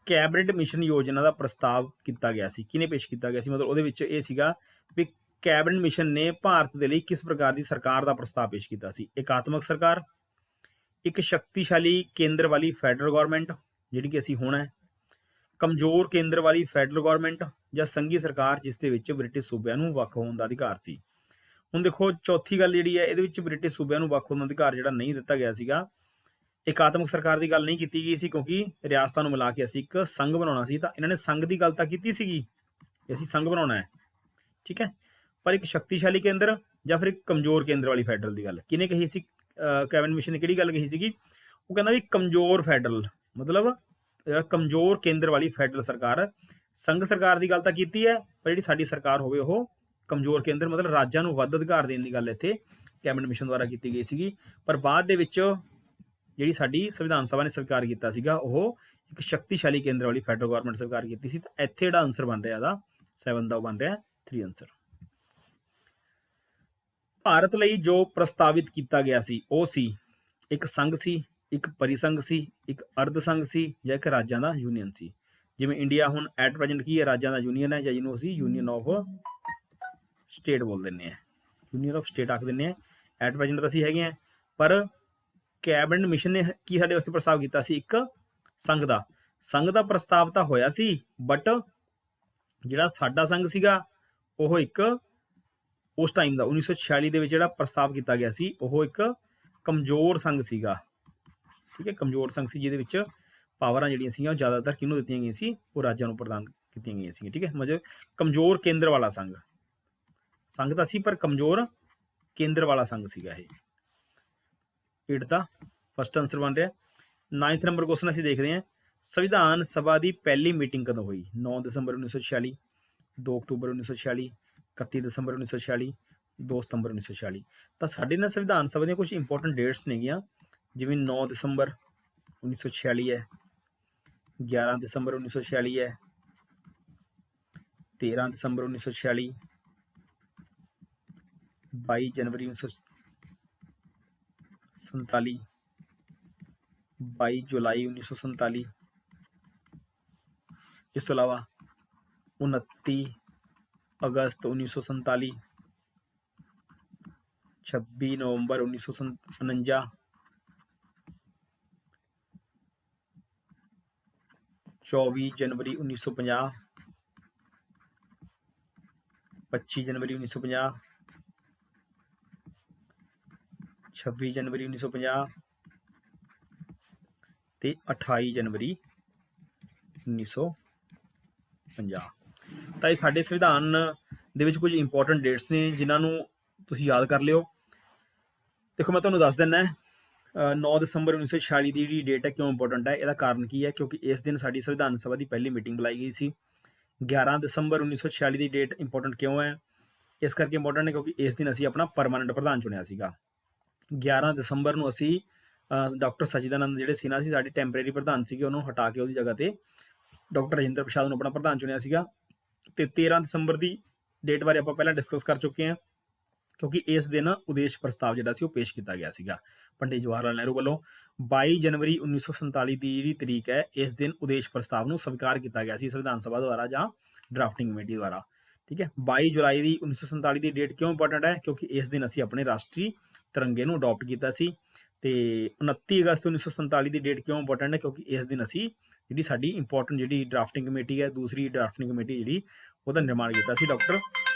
ਕੈਬਨਿਟ ਮਿਸ਼ਨ ਯੋਜਨਾ ਦਾ ਪ੍ਰਸਤਾਵ ਕੀਤਾ ਗਿਆ ਸੀ। ਕਿਹਨੇ ਪੇਸ਼ ਕੀਤਾ ਗਿਆ ਸੀ? ਮਤਲਬ ਉਹਦੇ ਵਿੱਚ ਇਹ ਸੀਗਾ ਵੀ ਕੈਬਨਿਟ ਮਿਸ਼ਨ ਨੇ ਭਾਰਤ ਦੇ ਲਈ ਕਿਸ ਪ੍ਰਕਾਰ ਦੀ ਸਰਕਾਰ ਦਾ ਪ੍ਰਸਤਾਵ ਪੇਸ਼ ਕੀਤਾ ਸੀ? ਇਕਾਤਮਕ ਸਰਕਾਰ, ਇੱਕ ਸ਼ਕਤੀਸ਼ਾਲੀ ਕੇਂਦਰ ਵਾਲੀ ਫੈਡਰਲ ਗਵਰਨਮੈਂਟ ਜਿਹੜੀ ਕਿ ਅਸੀਂ ਹੁਣ ਹੈ, ਕਮਜ਼ੋਰ ਕੇਂਦਰ ਵਾਲੀ ਫੈਡਰਲ ਗਵਰਨਮੈਂਟ, ਜਾਂ ਸੰਘੀ ਸਰਕਾਰ ਜਿਸ ਦੇ ਵਿੱਚ ਬ੍ਰਿਟਿਸ਼ ਸੂਬਿਆਂ ਨੂੰ ਵੱਖ ਹੋਣ ਦਾ ਅਧਿਕਾਰ ਸੀ। ਹੁਣ ਦੇਖੋ ਚੌਥੀ ਗੱਲ ਜਿਹੜੀ ਹੈ, ਇਹਦੇ ਵਿੱਚ ਬ੍ਰਿਟਿਸ਼ ਸੂਬਿਆਂ ਨੂੰ ਵੱਖ ਹੋਣ ਦਾ ਅਧਿਕਾਰ ਜਿਹੜਾ ਨਹੀਂ ਦਿੱਤਾ ਗਿਆ ਸੀਗਾ। ਇਕਾਤਮਕ ਸਰਕਾਰ ਦੀ ਗੱਲ ਨਹੀਂ ਕੀਤੀ ਗਈ ਸੀ ਕਿਉਂਕਿ ਰਿਆਸਤਾਂ ਨੂੰ ਮਿਲਾ ਕੇ ਅਸੀਂ ਇੱਕ ਸੰਘ ਬਣਾਉਣਾ ਸੀ। ਤਾਂ ਇਹਨਾਂ ਨੇ ਸੰਘ ਦੀ ਗੱਲ ਤਾਂ ਕੀਤੀ ਸੀਗੀ ਕਿ ਅਸੀਂ ਸੰਘ ਬਣਾਉਣਾ ਹੈ, ਠੀਕ ਹੈ, ਪਰ ਇੱਕ ਸ਼ਕਤੀਸ਼ਾਲੀ ਕੇਂਦਰ ਜਾਂ ਫਿਰ ਇੱਕ ਕਮਜ਼ੋਰ ਕੇਂਦਰ ਵਾਲੀ ਫੈਡਰਲ ਦੀ ਗੱਲ ਕਿਹਨੇ ਕਹੀ ਸੀ? ਕੈਬਨਿਟ ਮਿਸ਼ਨ ਨੇ ਕਿਹੜੀ ਗੱਲ ਕਹੀ ਸੀਗੀ? ਉਹ ਕਹਿੰਦਾ ਵੀ ਕਮਜ਼ੋਰ ਫੈਡਰਲ, ਮਤਲਬ ਕਮਜ਼ੋਰ ਕੇਂਦਰ ਵਾਲੀ ਫੈਡਰਲ ਸਰਕਾਰ। ਸੰਘ ਸਰਕਾਰ ਦੀ ਗੱਲ ਤਾਂ ਕੀਤੀ ਹੈ, ਪਰ ਜਿਹੜੀ ਸਾਡੀ ਸਰਕਾਰ ਹੋਵੇ ਉਹ ਕਮਜ਼ੋਰ ਕੇਂਦਰ, ਮਤਲਬ ਰਾਜਾਂ ਨੂੰ ਵੱਧ ਅਧਿਕਾਰ ਦੇਣ ਦੀ ਗੱਲ ਇੱਥੇ ਕੈਬਨਿਟ ਮਿਸ਼ਨ ਦੁਆਰਾ ਕੀਤੀ ਗਈ ਸੀਗੀ। ਪਰ ਬਾਅਦ ਦੇ ਵਿੱਚ ਜਿਹੜੀ ਸਾਡੀ ਸੰਵਿਧਾਨ ਸਭਾ ਨੇ ਸਰਕਾਰ ਕੀਤਾ ਸੀਗਾ ਉਹ ਇੱਕ ਸ਼ਕਤੀਸ਼ਾਲੀ ਕੇਂਦਰ ਵਾਲੀ ਫੈਡਰਲ ਗਵਰਨਮੈਂਟ ਸਰਕਾਰ ਕੀਤੀ ਸੀ। ਤਾਂ ਇੱਥੇ ਜਿਹੜਾ ਆਨਸਰ ਬਣ ਰਿਹਾ ਇਹਦਾ 7 ਦਾ ਉਹ ਬਣ ਰਿਹਾ 3 ਆਨਸਰ। ਭਾਰਤ ਲਈ ਜੋ ਪ੍ਰਸਤਾਵਿਤ ਕੀਤਾ ਗਿਆ ਸੀ ਉਹ ਸੀ ਇੱਕ ਸੰਘ ਸੀ, ਇੱਕ ਪਰਿਸੰਘ ਸੀ, ਇੱਕ ਅਰਧ ਸੰਘ ਸੀ, ਜਾਂ ਇੱਕ ਰਾਜਾਂ ਦਾ ਯੂਨੀਅਨ ਸੀ। ਜਿਵੇਂ ਇੰਡੀਆ ਹੁਣ ਐਟ ਪ੍ਰੈਜੈਂਟ ਕੀ ਹੈ? ਰਾਜਾਂ ਦਾ ਯੂਨੀਅਨ ਹੈ, ਜਾਂ ਜਿਹਨੂੰ ਅਸੀਂ ਯੂਨੀਅਨ ਆਫ ਸਟੇਟ ਬੋਲ ਦਿੰਦੇ ਹਾਂ, ਯੂਨੀਅਨ ਆਫ ਸਟੇਟ ਆਖ ਦਿੰਦੇ ਹਾਂ। ਐਟ ਪ੍ਰੈਜੈਂਟ ਤਾਂ ਅਸੀਂ ਹੈਗੇ ਹਾਂ, ਪਰ ਕੈਬਨਿਟ ਮਿਸ਼ਨ ਨੇ ਕੀ ਸਾਡੇ ਵਾਸਤੇ ਪ੍ਰਸਤਾਵ ਕੀਤਾ ਸੀ? ਇੱਕ ਸੰਘ ਦਾ ਪ੍ਰਸਤਾਵ ਤਾਂ ਹੋਇਆ ਸੀ, ਬਟ ਜਿਹੜਾ ਸਾਡਾ ਸੰਘ ਸੀਗਾ ਉਹ ਇੱਕ ਉਸ ਟਾਈਮ ਦਾ 1946 ਦੇ ਵਿੱਚ ਜਿਹੜਾ ਪ੍ਰਸਤਾਵ ਕੀਤਾ ਗਿਆ ਸੀ ਉਹ ਇੱਕ ਕਮਜ਼ੋਰ ਸੰਘ ਸੀਗਾ, ਠੀਕ ਹੈ, ਕਮਜ਼ੋਰ ਸੰਘ ਸੀ ਜਿਹਦੇ ਵਿੱਚ ਪਾਵਰਾਂ ਜਿਹੜੀਆਂ ਸੀਗੀਆਂ ਉਹ ਜ਼ਿਆਦਾਤਰ ਕਿਹਨੂੰ ਦਿੱਤੀਆਂ ਗਈਆਂ ਸੀ? ਉਹ ਰਾਜਾਂ ਨੂੰ ਪ੍ਰਦਾਨ ਕੀਤੀਆਂ ਗਈਆਂ ਸੀ, ਠੀਕ ਹੈ, ਮਤਲਬ ਕਮਜ਼ੋਰ ਕੇਂਦਰ ਵਾਲਾ ਸੰਘ ਤਾਂ ਸੀ ਪਰ ਕਮਜ਼ੋਰ ਕੇਂਦਰ ਵਾਲਾ ਸੰਘ ਸੀਗਾ ਇਹ। 8 ਦਾ ਫਸਟ ਆਨਸਰ ਬਣ ਰਿਹਾ। 9th ਨੰਬਰ ਕੁਐਸਚਨ ਅਸੀਂ ਦੇਖਦੇ ਹਾਂ, ਸੰਵਿਧਾਨ ਸਭਾ ਦੀ ਪਹਿਲੀ ਮੀਟਿੰਗ ਕਦੋਂ ਹੋਈ? 9 ਦਸੰਬਰ 1946, 2 ਅਕਤੂਬਰ 1946, 31 ਦਸੰਬਰ 1946, 2 ਸਤੰਬਰ 1946। ਤਾਂ ਸਾਡੇ ਨਾਲ ਸੰਵਿਧਾਨ ਸਭਾ ਦੀਆਂ ਕੁਝ ਇੰਪੋਰਟੈਂਟ ਡੇਟਸ ਨੇਗੀਆਂ, ਜਿਵੇਂ 9 ਦਸੰਬਰ 1946 ਹੈ, 11 ਦਸੰਬਰ 1946 ਹੈ, 13 ਦਸੰਬਰ 1946, 22 ਜਨਵਰੀ 1947, 22 ਜੁਲਾਈ 1947, ਇਸ ਤੋਂ ਇਲਾਵਾ 29 ਅਗਸਤ 1947, 26 ਨਵੰਬਰ 1949, 24 ਜਨਵਰੀ 1950, 25 ਜਨਵਰੀ 1950, 26 ਜਨਵਰੀ 1950 ਤੇ 28 ਜਨਵਰੀ 1950। ਤਾਂ ਇਹ ਸਾਡੇ ਸੰਵਿਧਾਨ ਦੇ ਵਿੱਚ ਕੁਝ ਇੰਪੋਰਟੈਂਟ ਡੇਟਸ ਨੇ ਜਿਨ੍ਹਾਂ ਨੂੰ ਤੁਸੀਂ ਯਾਦ ਕਰ ਲਿਓ। ਦੇਖੋ ਮੈਂ ਤੁਹਾਨੂੰ ਦੱਸ ਦਿੰਦਾ 9 ਦਸੰਬਰ 1946 ਦੀ ਜਿਹੜੀ ਡੇਟ ਹੈ ਕਿਉਂ ਇੰਪੋਰਟੈਂਟ ਹੈ, ਇਹਦਾ ਕਾਰਨ ਕੀ ਹੈ? ਕਿਉਂਕਿ ਇਸ ਦਿਨ ਸਾਡੀ ਸੰਵਿਧਾਨ ਸਭਾ ਦੀ ਪਹਿਲੀ ਮੀਟਿੰਗ ਬੁਲਾਈ ਗਈ ਸੀ। 11 ਦਸੰਬਰ 1946 ਦੀ ਡੇਟ ਇੰਪੋਰਟੈਂਟ ਕਿਉਂ ਹੈ? ਇਸ ਕਰਕੇ ਇੰਪੋਰਟੈਂਟ ਹੈ ਕਿਉਂਕਿ ਇਸ ਦਿਨ ਅਸੀਂ ਆਪਣਾ ਪਰਮਾਨੈਂਟ ਪ੍ਰਧਾਨ ਚੁਣਿਆ ਸੀਗਾ। 11 ਦਸੰਬਰ ਨੂੰ ਅਸੀਂ ਡਾਕਟਰ ਸਚਿਦਾਨੰਦ ਜਿਹੜੇ ਸਿਨਹਾ ਸੀ ਸਾਡੇ ਟੈਂਪਰੇਰੀ ਪ੍ਰਧਾਨ ਸੀਗੇ, ਉਹਨੂੰ ਹਟਾ ਕੇ ਉਹਦੀ ਜਗ੍ਹਾ ਤੇ ਡਾਕਟਰ ਰਾਜਿੰਦਰ ਪ੍ਰਸਾਦ ਨੂੰ ਆਪਣਾ ਪ੍ਰਧਾਨ ਚੁਣਿਆ ਸੀਗਾ। ਤੇ 13 ਦਸੰਬਰ ਦੀ ਡੇਟ ਬਾਰੇ ਆਪਾਂ ਪਹਿਲਾਂ ਡਿਸਕਸ ਕਰ ਚੁੱਕੇ ਹਾਂ, ਕਿਉਂਕਿ ਇਸ ਦਿਨ ਉਦੇਸ਼ ਪ੍ਰਸਤਾਵ ਜਿਹੜਾ ਸੀ ਉਹ ਪੇਸ਼ ਕੀਤਾ ਗਿਆ ਸੀਗਾ ਪੰਡਿਤ ਜਵਾਹਰ ਲਾਲ ਨਹਿਰੂ ਵੱਲੋਂ। 22 ਜਨਵਰੀ 1947 ਦੀ ਜਿਹੜੀ ਤਰੀਕ ਹੈ, ਇਸ ਦਿਨ ਉਦੇਸ਼ ਪ੍ਰਸਤਾਵ ਨੂੰ ਸਵੀਕਾਰ ਕੀਤਾ ਗਿਆ ਸੀ ਸੰਵਿਧਾਨ ਸਭਾ ਦੁਆਰਾ ਜਾਂ ਡਰਾਫਟਿੰਗ ਕਮੇਟੀ ਦੁਆਰਾ। ਠੀਕ ਹੈ, 22 ਜੁਲਾਈ ਦੀ 1947 ਦੀ ਡੇਟ ਕਿਉਂ ਇੰਪੋਰਟੈਂਟ ਹੈ? ਕਿਉਂਕਿ ਇਸ ਦਿਨ ਅਸੀਂ ਆਪਣੇ ਰਾਸ਼ਟਰੀ ਤਿਰੰਗੇ ਨੂੰ ਅਡਾਪਟ ਕੀਤਾ ਸੀ। ਤੇ 29 ਅਗਸਤ 1947 ਦੀ ਡੇਟ ਕਿਉਂ ਇੰਪੋਰਟੈਂਟ ਹੈ? ਕਿਉਂਕਿ ਇਸ ਦਿਨ ਅਸੀਂ ਜਿਹੜੀ ਸਾਡੀ ਇੰਪੋਰਟੈਂਟ ਜਿਹੜੀ ਡਰਾਫਟਿੰਗ ਕਮੇਟੀ ਹੈ, ਦੂਸਰੀ ਡਰਾਫਟਿੰਗ ਕਮੇਟੀ ਜਿਹੜੀ ਉਹਦਾ ਨਿਰਮਾਣ ਕੀਤਾ ਸੀ ਡਾਕਟਰ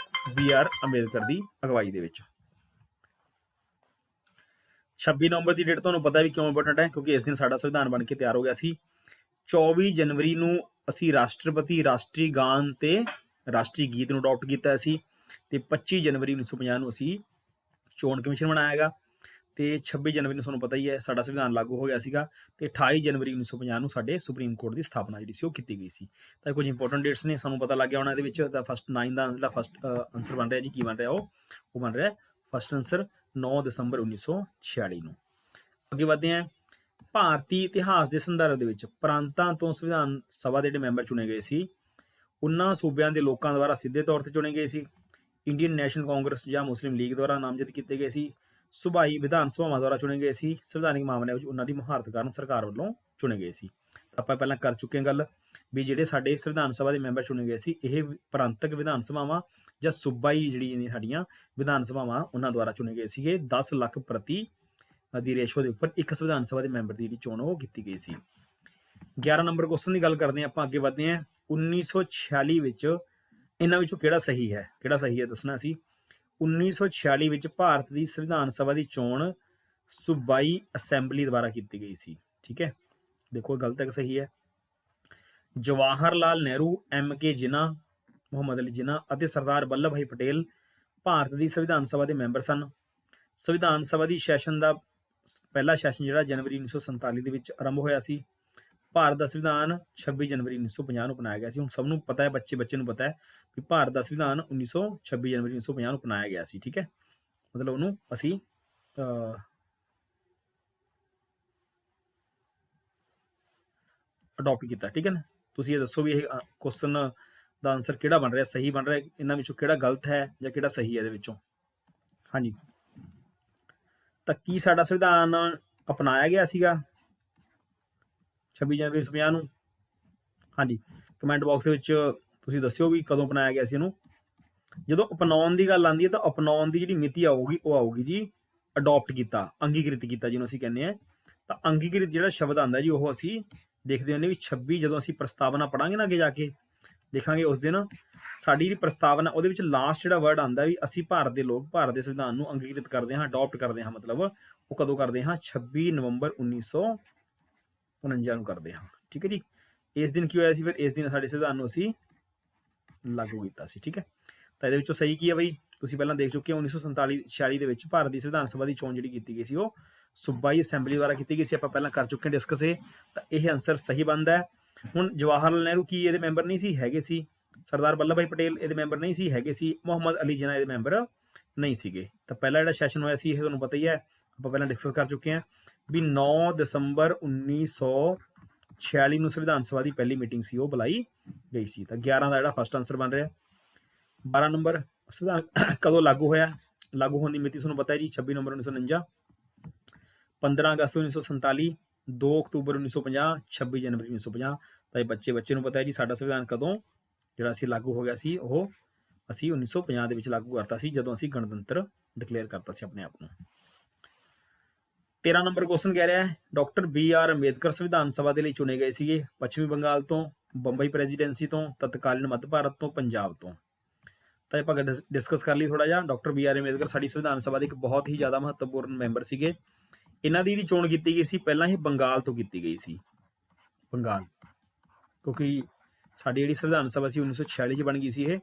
BR ਅੰਬੇਦਕਰ ਦੀ ਅਗਵਾਈ ਦੇ ਵਿੱਚ। 26 ਨਵੰਬਰ ਦੀ ਡੇਟ ਤੁਹਾਨੂੰ ਪਤਾ ਵੀ ਕਿਉਂ ਇੰਪੋਰਟੈਂਟ ਹੈ? ਕਿਉਂਕਿ ਇਸ ਦਿਨ ਸਾਡਾ ਸੰਵਿਧਾਨ ਬਣ ਕੇ ਤਿਆਰ ਹੋ ਗਿਆ ਸੀ। 24 ਜਨਵਰੀ ਨੂੰ ਅਸੀਂ ਰਾਸ਼ਟਰਪਤੀ ਰਾਸ਼ਟਰੀ ਗਾਨ ਤੇ ਰਾਸ਼ਟਰੀ ਗੀਤ ਨੂੰ ਅਡਾਪਟ ਕੀਤਾ ਸੀ। ਤੇ 25 ਜਨਵਰੀ 1950 ਨੂੰ ਅਸੀਂ ਚੋਣ ਕਮਿਸ਼ਨ ਬਣਾਇਆ ਹੈਗਾ। ਤੇ 26 ਜਨਵਰੀ ਨੂੰ ਤੁਹਾਨੂੰ ਪਤਾ ਹੀ ਹੈ ਸਾਡਾ ਸੰਵਿਧਾਨ ਲਾਗੂ ਹੋ ਗਿਆ ਸੀਗਾ। ਤੇ 28 ਜਨਵਰੀ 1950 ਨੂੰ ਸਾਡੇ ਸੁਪਰੀਮ ਕੋਰਟ ਦੀ ਸਥਾਪਨਾ ਜਿਹੜੀ ਸੀ ਉਹ ਕੀਤੀ ਗਈ ਸੀ। ਤਾਂ ਕੁਝ ਇੰਪੋਰਟੈਂਟ ਡੇਟਸ ਨੇ, ਸਾਨੂੰ ਪਤਾ ਲੱਗ ਗਿਆ ਹੋਣਾ ਇਹਦੇ ਵਿੱਚ। ਦਾ ਫਸਟ 9 ਦਾ ਜਿਹੜਾ ਫਸਟ ਆਨਸਰ ਬਣ ਰਿਹਾ ਜੀ, ਕੀ ਬਣ ਰਿਹਾ ਉਹ ਬਣ ਰਿਹਾ ਫਸਟ ਆਨਸਰ 9 ਦਸੰਬਰ 1946 ਨੂੰ। ਅੱਗੇ ਵਧਦੇ ਹਾਂ। ਭਾਰਤੀ ਇਤਿਹਾਸ ਦੇ ਸੰਦਰਭ ਦੇ ਵਿੱਚ ਪ੍ਰਾਂਤਾਂ ਤੋਂ ਸੰਵਿਧਾਨ ਸਭਾ ਦੇ ਜਿਹੜੇ ਮੈਂਬਰ ਚੁਣੇ ਗਏ ਸੀ, ਉਹਨਾਂ ਸੂਬਿਆਂ ਦੇ ਲੋਕਾਂ ਦੁਆਰਾ ਸਿੱਧੇ ਤੌਰ ਤੇ ਚੁਣੇ ਗਏ ਸੀ, ਇੰਡੀਅਨ ਨੈਸ਼ਨਲ ਕਾਂਗਰਸ ਜਾਂ ਮੁਸਲਿਮ ਲੀਗ ਦੁਆਰਾ ਨਾਮਜ਼ਦ ਕੀਤੇ ਗਏ ਸੀ, ਸੂਬਾਈ ਵਿਧਾਨ ਸਭਾਵਾਂ ਦੁਆਰਾ ਚੁਣੇ ਗਏ ਸੀ, ਸੰਵਿਧਾਨਿਕ ਮਾਮਲਿਆਂ ਵਿੱਚ ਉਹਨਾਂ ਦੀ ਮੁਹਾਰਤ ਕਾਰਨ ਸਰਕਾਰ ਵੱਲੋਂ ਚੁਣੇ ਗਏ ਸੀ। ਆਪਾਂ ਪਹਿਲਾਂ ਕਰ ਚੁੱਕੇ ਹਾਂ ਗੱਲ ਵੀ ਜਿਹੜੇ ਸਾਡੇ ਸੰਵਿਧਾਨ ਸਭਾ ਦੇ ਮੈਂਬਰ ਚੁਣੇ ਗਏ ਸੀ, ਇਹ ਪ੍ਰਾਂਤਕ ਵਿਧਾਨ ਸਭਾਵਾਂ ਜਾਂ ਸੂਬਾਈ ਜਿਹੜੀ ਸਾਡੀਆਂ ਵਿਧਾਨ ਸਭਾਵਾਂ ਉਹਨਾਂ ਦੁਆਰਾ ਚੁਣੇ ਗਏ ਸੀਗੇ। 10 ਲੱਖ ਪ੍ਰਤੀ ਦੀ ਰੇਸ਼ੋ ਦੇ ਉੱਪਰ ਇੱਕ ਸੰਵਿਧਾਨ ਸਭਾ ਦੇ ਮੈਂਬਰ ਦੀ ਜਿਹੜੀ ਚੋਣ ਉਹ ਕੀਤੀ ਗਈ ਸੀ। 11 ਨੰਬਰ ਕੁਐਸਚਨ ਦੀ ਗੱਲ ਕਰਦੇ ਹਾਂ ਆਪਾਂ, ਅੱਗੇ ਵਧਦੇ ਹਾਂ। 1946 ਵਿੱਚ ਇਹਨਾਂ ਵਿੱਚੋਂ ਕਿਹੜਾ ਸਹੀ ਹੈ? ਕਿਹੜਾ ਸਹੀ ਹੈ ਦੱਸਣਾ ਸੀ। 1946 ਵਿੱਚ ਭਾਰਤ ਦੀ ਸੰਵਿਧਾਨ ਸਭਾ ਦੀ ਚੋਣ ਸੂਬਾਈ ਅਸੈਂਬਲੀ ਦੁਆਰਾ ਕੀਤੀ ਗਈ ਸੀ। ਠੀਕ ਹੈ, ਦੇਖੋ ਗਲਤ ਹੈ ਕਿ ਸਹੀ ਹੈ। ਜਵਾਹਰ ਲਾਲ ਨਹਿਰੂ, MK ਜਿੰਨਾ, ਮੁਹੰਮਦ ਅਲੀ ਜਿੰਨਾ ਅਤੇ ਸਰਦਾਰ ਵੱਲਭ ਭਾਈ ਪਟੇਲ ਭਾਰਤ ਦੀ ਸੰਵਿਧਾਨ ਸਭਾ ਦੇ ਮੈਂਬਰ ਸਨ। ਸੰਵਿਧਾਨ ਸਭਾ ਦੀ ਸੈਸ਼ਨ ਦਾ ਪਹਿਲਾ ਸੈਸ਼ਨ ਜਿਹੜਾ ਜਨਵਰੀ 1947 ਦੇ ਵਿੱਚ ਆਰੰਭ ਹੋਇਆ ਸੀ। ਭਾਰਤ ਦਾ ਸੰਵਿਧਾਨ 26 ਜਨਵਰੀ 1950 ਨੂੰ ਅਪਣਾਇਆ ਗਿਆ ਸੀ। ਹੁਣ ਸਭ ਨੂੰ ਪਤਾ ਹੈ, ਬੱਚੇ ਨੂੰ ਪਤਾ ਹੈ ਵੀ ਭਾਰਤ ਦਾ ਸੰਵਿਧਾਨ 26 ਜਨਵਰੀ 1950 ਨੂੰ ਅਪਣਾਇਆ ਗਿਆ ਸੀ। ਠੀਕ ਹੈ, ਮਤਲਬ ਉਹਨੂੰ ਅਸੀਂ ਅਡਾਪਟ ਕੀਤਾ। ਠੀਕ ਹੈ ਨਾ, ਤੁਸੀਂ ਇਹ ਦੱਸੋ ਵੀ ਇਹ ਕੁਐਸਚਨ ਦਾ ਆਨਸਰ ਕਿਹੜਾ ਬਣ ਰਿਹਾ, ਸਹੀ ਬਣ ਰਿਹਾ, ਇਹਨਾਂ ਵਿੱਚੋਂ ਕਿਹੜਾ ਗਲਤ ਹੈ ਜਾਂ ਕਿਹੜਾ ਸਹੀ ਹੈ ਇਹਦੇ ਵਿੱਚੋਂ। ਹਾਂਜੀ, ਤਾਂ ਕੀ ਸਾਡਾ ਸੰਵਿਧਾਨ ਅਪਣਾਇਆ ਗਿਆ ਸੀਗਾ 26 ਜਨਵਰੀ 1950 ਨੂੰ? ਹਾਂਜੀ, ਕਮੈਂਟ ਬਾਕਸ ਦੇ ਵਿੱਚ ਤੁਸੀਂ ਦੱਸਿਓ ਵੀ ਕਦੋਂ ਅਪਣਾਇਆ ਗਿਆ ਸੀ ਇਹਨੂੰ। ਜਦੋਂ ਅਪਣਾਉਣ ਦੀ ਗੱਲ ਆਉਂਦੀ ਹੈ ਤਾਂ ਅਪਣਾਉਣ ਦੀ ਜਿਹੜੀ ਮਿਤੀ ਆਊਗੀ ਉਹ ਆਊਗੀ ਜੀ ਅਡਾਪਟ ਕੀਤਾ, ਅੰਗੀਕ੍ਰਿਤ ਕੀਤਾ ਜਿਹਨੂੰ ਅਸੀਂ ਕਹਿੰਦੇ ਹਾਂ। ਤਾਂ ਅੰਗੀਕ੍ਰਿਤ ਜਿਹੜਾ ਸ਼ਬਦ ਆਉਂਦਾ ਜੀ ਉਹ ਅਸੀਂ ਦੇਖਦੇ ਹੁੰਦੇ ਵੀ 26 ਜਦੋਂ ਅਸੀਂ ਪ੍ਰਸਤਾਵਨਾ ਪੜਾਂਗੇ ਨਾ ਅੱਗੇ ਜਾ ਕੇ ਦੇਖਾਂਗੇ ਉਸ ਦਿਨ ਸਾਡੀ ਜਿਹੜੀ ਪ੍ਰਸਤਾਵਨਾ ਉਹਦੇ ਵਿੱਚ ਲਾਸਟ ਜਿਹੜਾ ਵਰਡ ਆਉਂਦਾ ਵੀ ਅਸੀਂ ਭਾਰਤ ਦੇ ਲੋਕ ਭਾਰਤ ਦੇ ਸੰਵਿਧਾਨ ਨੂੰ ਅੰਗੀਕ੍ਰਿਤ ਕਰਦੇ ਹਾਂ, ਅਡਾਪਟ ਕਰਦੇ ਹਾਂ। ਮਤਲਬ ਉਹ ਕਦੋਂ ਕਰਦੇ ਹਾਂ? 26 ਨਵੰਬਰ 1949 ਨੂੰ ਕਰਦੇ ਹਾਂ। ਠੀਕ ਹੈ ਜੀ, ਇਸ ਦਿਨ ਕੀ ਹੋਇਆ ਸੀ? ਫਿਰ ਇਸ ਦਿਨ ਸਾਡੇ ਸੰਵਿਧਾਨ ਨੂੰ ਅਸੀਂ ਲਾਗੂ ਕੀਤਾ ਸੀ। ਠੀਕ ਹੈ, ਤਾਂ ਇਹਦੇ ਵਿੱਚੋਂ ਸਹੀ ਕੀ ਹੈ ਬਈ? ਤੁਸੀਂ ਪਹਿਲਾਂ ਦੇਖ ਚੁੱਕੇ ਹੋ 1947 ਦੇ ਵਿੱਚ ਭਾਰਤ ਦੀ ਸੰਵਿਧਾਨ ਸਭਾ ਦੀ ਚੋਣ ਜਿਹੜੀ ਕੀਤੀ ਗਈ ਸੀ ਉਹ ਸੂਬਾਈ ਅਸੈਂਬਲੀ ਦੁਆਰਾ ਕੀਤੀ ਗਈ ਸੀ। ਆਪਾਂ ਪਹਿਲਾਂ ਕਰ ਚੁੱਕੇ ਡਿਸਕਸ ਇਹ, ਤਾਂ ਇਹ ਆਨਸਰ ਸਹੀ ਬਣਦਾ ਹੈ। ਹੁਣ ਜਵਾਹਰ ਲਾਲ ਨਹਿਰੂ ਕੀ ਇਹਦੇ ਮੈਂਬਰ ਨਹੀਂ ਸੀ? ਹੈਗੇ ਸੀ। ਸਰਦਾਰ ਵੱਲਭ ਭਾਈ ਪਟੇਲ ਇਹਦੇ ਮੈਂਬਰ ਨਹੀਂ ਸੀ? ਹੈਗੇ ਸੀ। ਮੁਹੰਮਦ ਅਲੀ ਜਿੰਨਾ ਇਹਦੇ ਮੈਂਬਰ ਨਹੀਂ ਸੀਗੇ। ਤਾਂ ਪਹਿਲਾ ਜਿਹੜਾ ਸੈਸ਼ਨ ਹੋਇਆ ਸੀ ਇਹ ਤੁਹਾਨੂੰ ਪਤਾ ਹੀ ਹੈ, ਆਪਾਂ ਪਹਿਲਾਂ ਡਿਸਕਸ ਕਰ ਚੁੱਕੇ ਹਾਂ ਵੀ 9 ਦਸੰਬਰ 1946 ਨੂੰ ਸੰਵਿਧਾਨ ਸਭਾ ਦੀ ਪਹਿਲੀ ਮੀਟਿੰਗ ਸੀ ਉਹ ਬੁਲਾਈ ਗਈ ਸੀ। ਤਾਂ 11 ਦਾ ਜਿਹੜਾ ਫਸਟ ਆਨਸਰ ਬਣ ਰਿਹਾ। 12 ਨੰਬਰ ਸੰਵਿਧਾਨ ਕਦੋਂ ਲਾਗੂ ਹੋਇਆ? ਲਾਗੂ ਹੋਣ ਦੀ ਮਿਤੀ ਤੁਹਾਨੂੰ ਪਤਾ ਹੈ ਜੀ 26 ਨਵੰਬਰ 1949, 15 ਅਗਸਤ 1947, 2 ਅਕਤੂਬਰ 1950, 26 ਜਨਵਰੀ 1950। ਤਾਂ ਇਹ ਬੱਚੇ ਨੂੰ ਪਤਾ ਹੈ ਜੀ ਸਾਡਾ ਸੰਵਿਧਾਨ ਕਦੋਂ ਜਿਹੜਾ ਅਸੀਂ ਲਾਗੂ ਹੋ ਗਿਆ ਸੀ ਉਹ ਅਸੀਂ 1950 ਦੇ ਵਿੱਚ ਲਾਗੂ ਕਰਤਾ ਸੀ ਜਦੋਂ ਅਸੀਂ ਗਣਤੰਤਰ ਡਿਕਲੇਅਰ ਕਰਤਾ ਸੀ ਆਪਣੇ ਆਪ ਨੂੰ। 13 ਨੰਬਰ ਕੁਐਸਚਨ ਕਹਿ ਰਿਹਾ ਹੈ ਡਾਕਟਰ BR ਅੰਬੇਦਕਰ ਸੰਵਿਧਾਨ ਸਭਾ ਦੇ ਲਈ ਚੁਣੇ ਗਏ ਸੀਗੇ ਪੱਛਮੀ ਬੰਗਾਲ ਤੋਂ, ਬੰਬਈ ਪ੍ਰੈਜ਼ੀਡੈਂਸੀ ਤੋਂ, ਤਤਕਾਲੀਨ ਮੱਧ ਭਾਰਤ ਤੋਂ, ਪੰਜਾਬ ਤੋਂ। ਤਾਂ ਆਪਾਂ ਡਿਸਕਸ ਕਰ ਲਈ ਥੋੜਾ ਜਿਹਾ। ਡਾਕਟਰ BR ਅੰਬੇਦਕਰ ਸਾਡੀ ਸੰਵਿਧਾਨ ਸਭਾ ਦੇ ਇੱਕ ਬਹੁਤ ਹੀ ਜ਼ਿਆਦਾ ਮਹੱਤਵਪੂਰਨ ਮੈਂਬਰ ਸੀਗੇ। ਇਹਨਾਂ ਦੀ ਜਿਹੜੀ ਚੋਣ ਕੀਤੀ ਗਈ ਸੀ ਪਹਿਲਾਂ ਇਹ ਬੰਗਾਲ ਤੋਂ ਕੀਤੀ ਗਈ ਸੀ। ਬੰਗਾਲ, ਕਿਉਂਕਿ ਸਾਡੀ ਜਿਹੜੀ ਸੰਵਿਧਾਨ ਸਭਾ ਸੀ 1946 ਚ ਬਣ ਗਈ ਸੀ ਇਹ।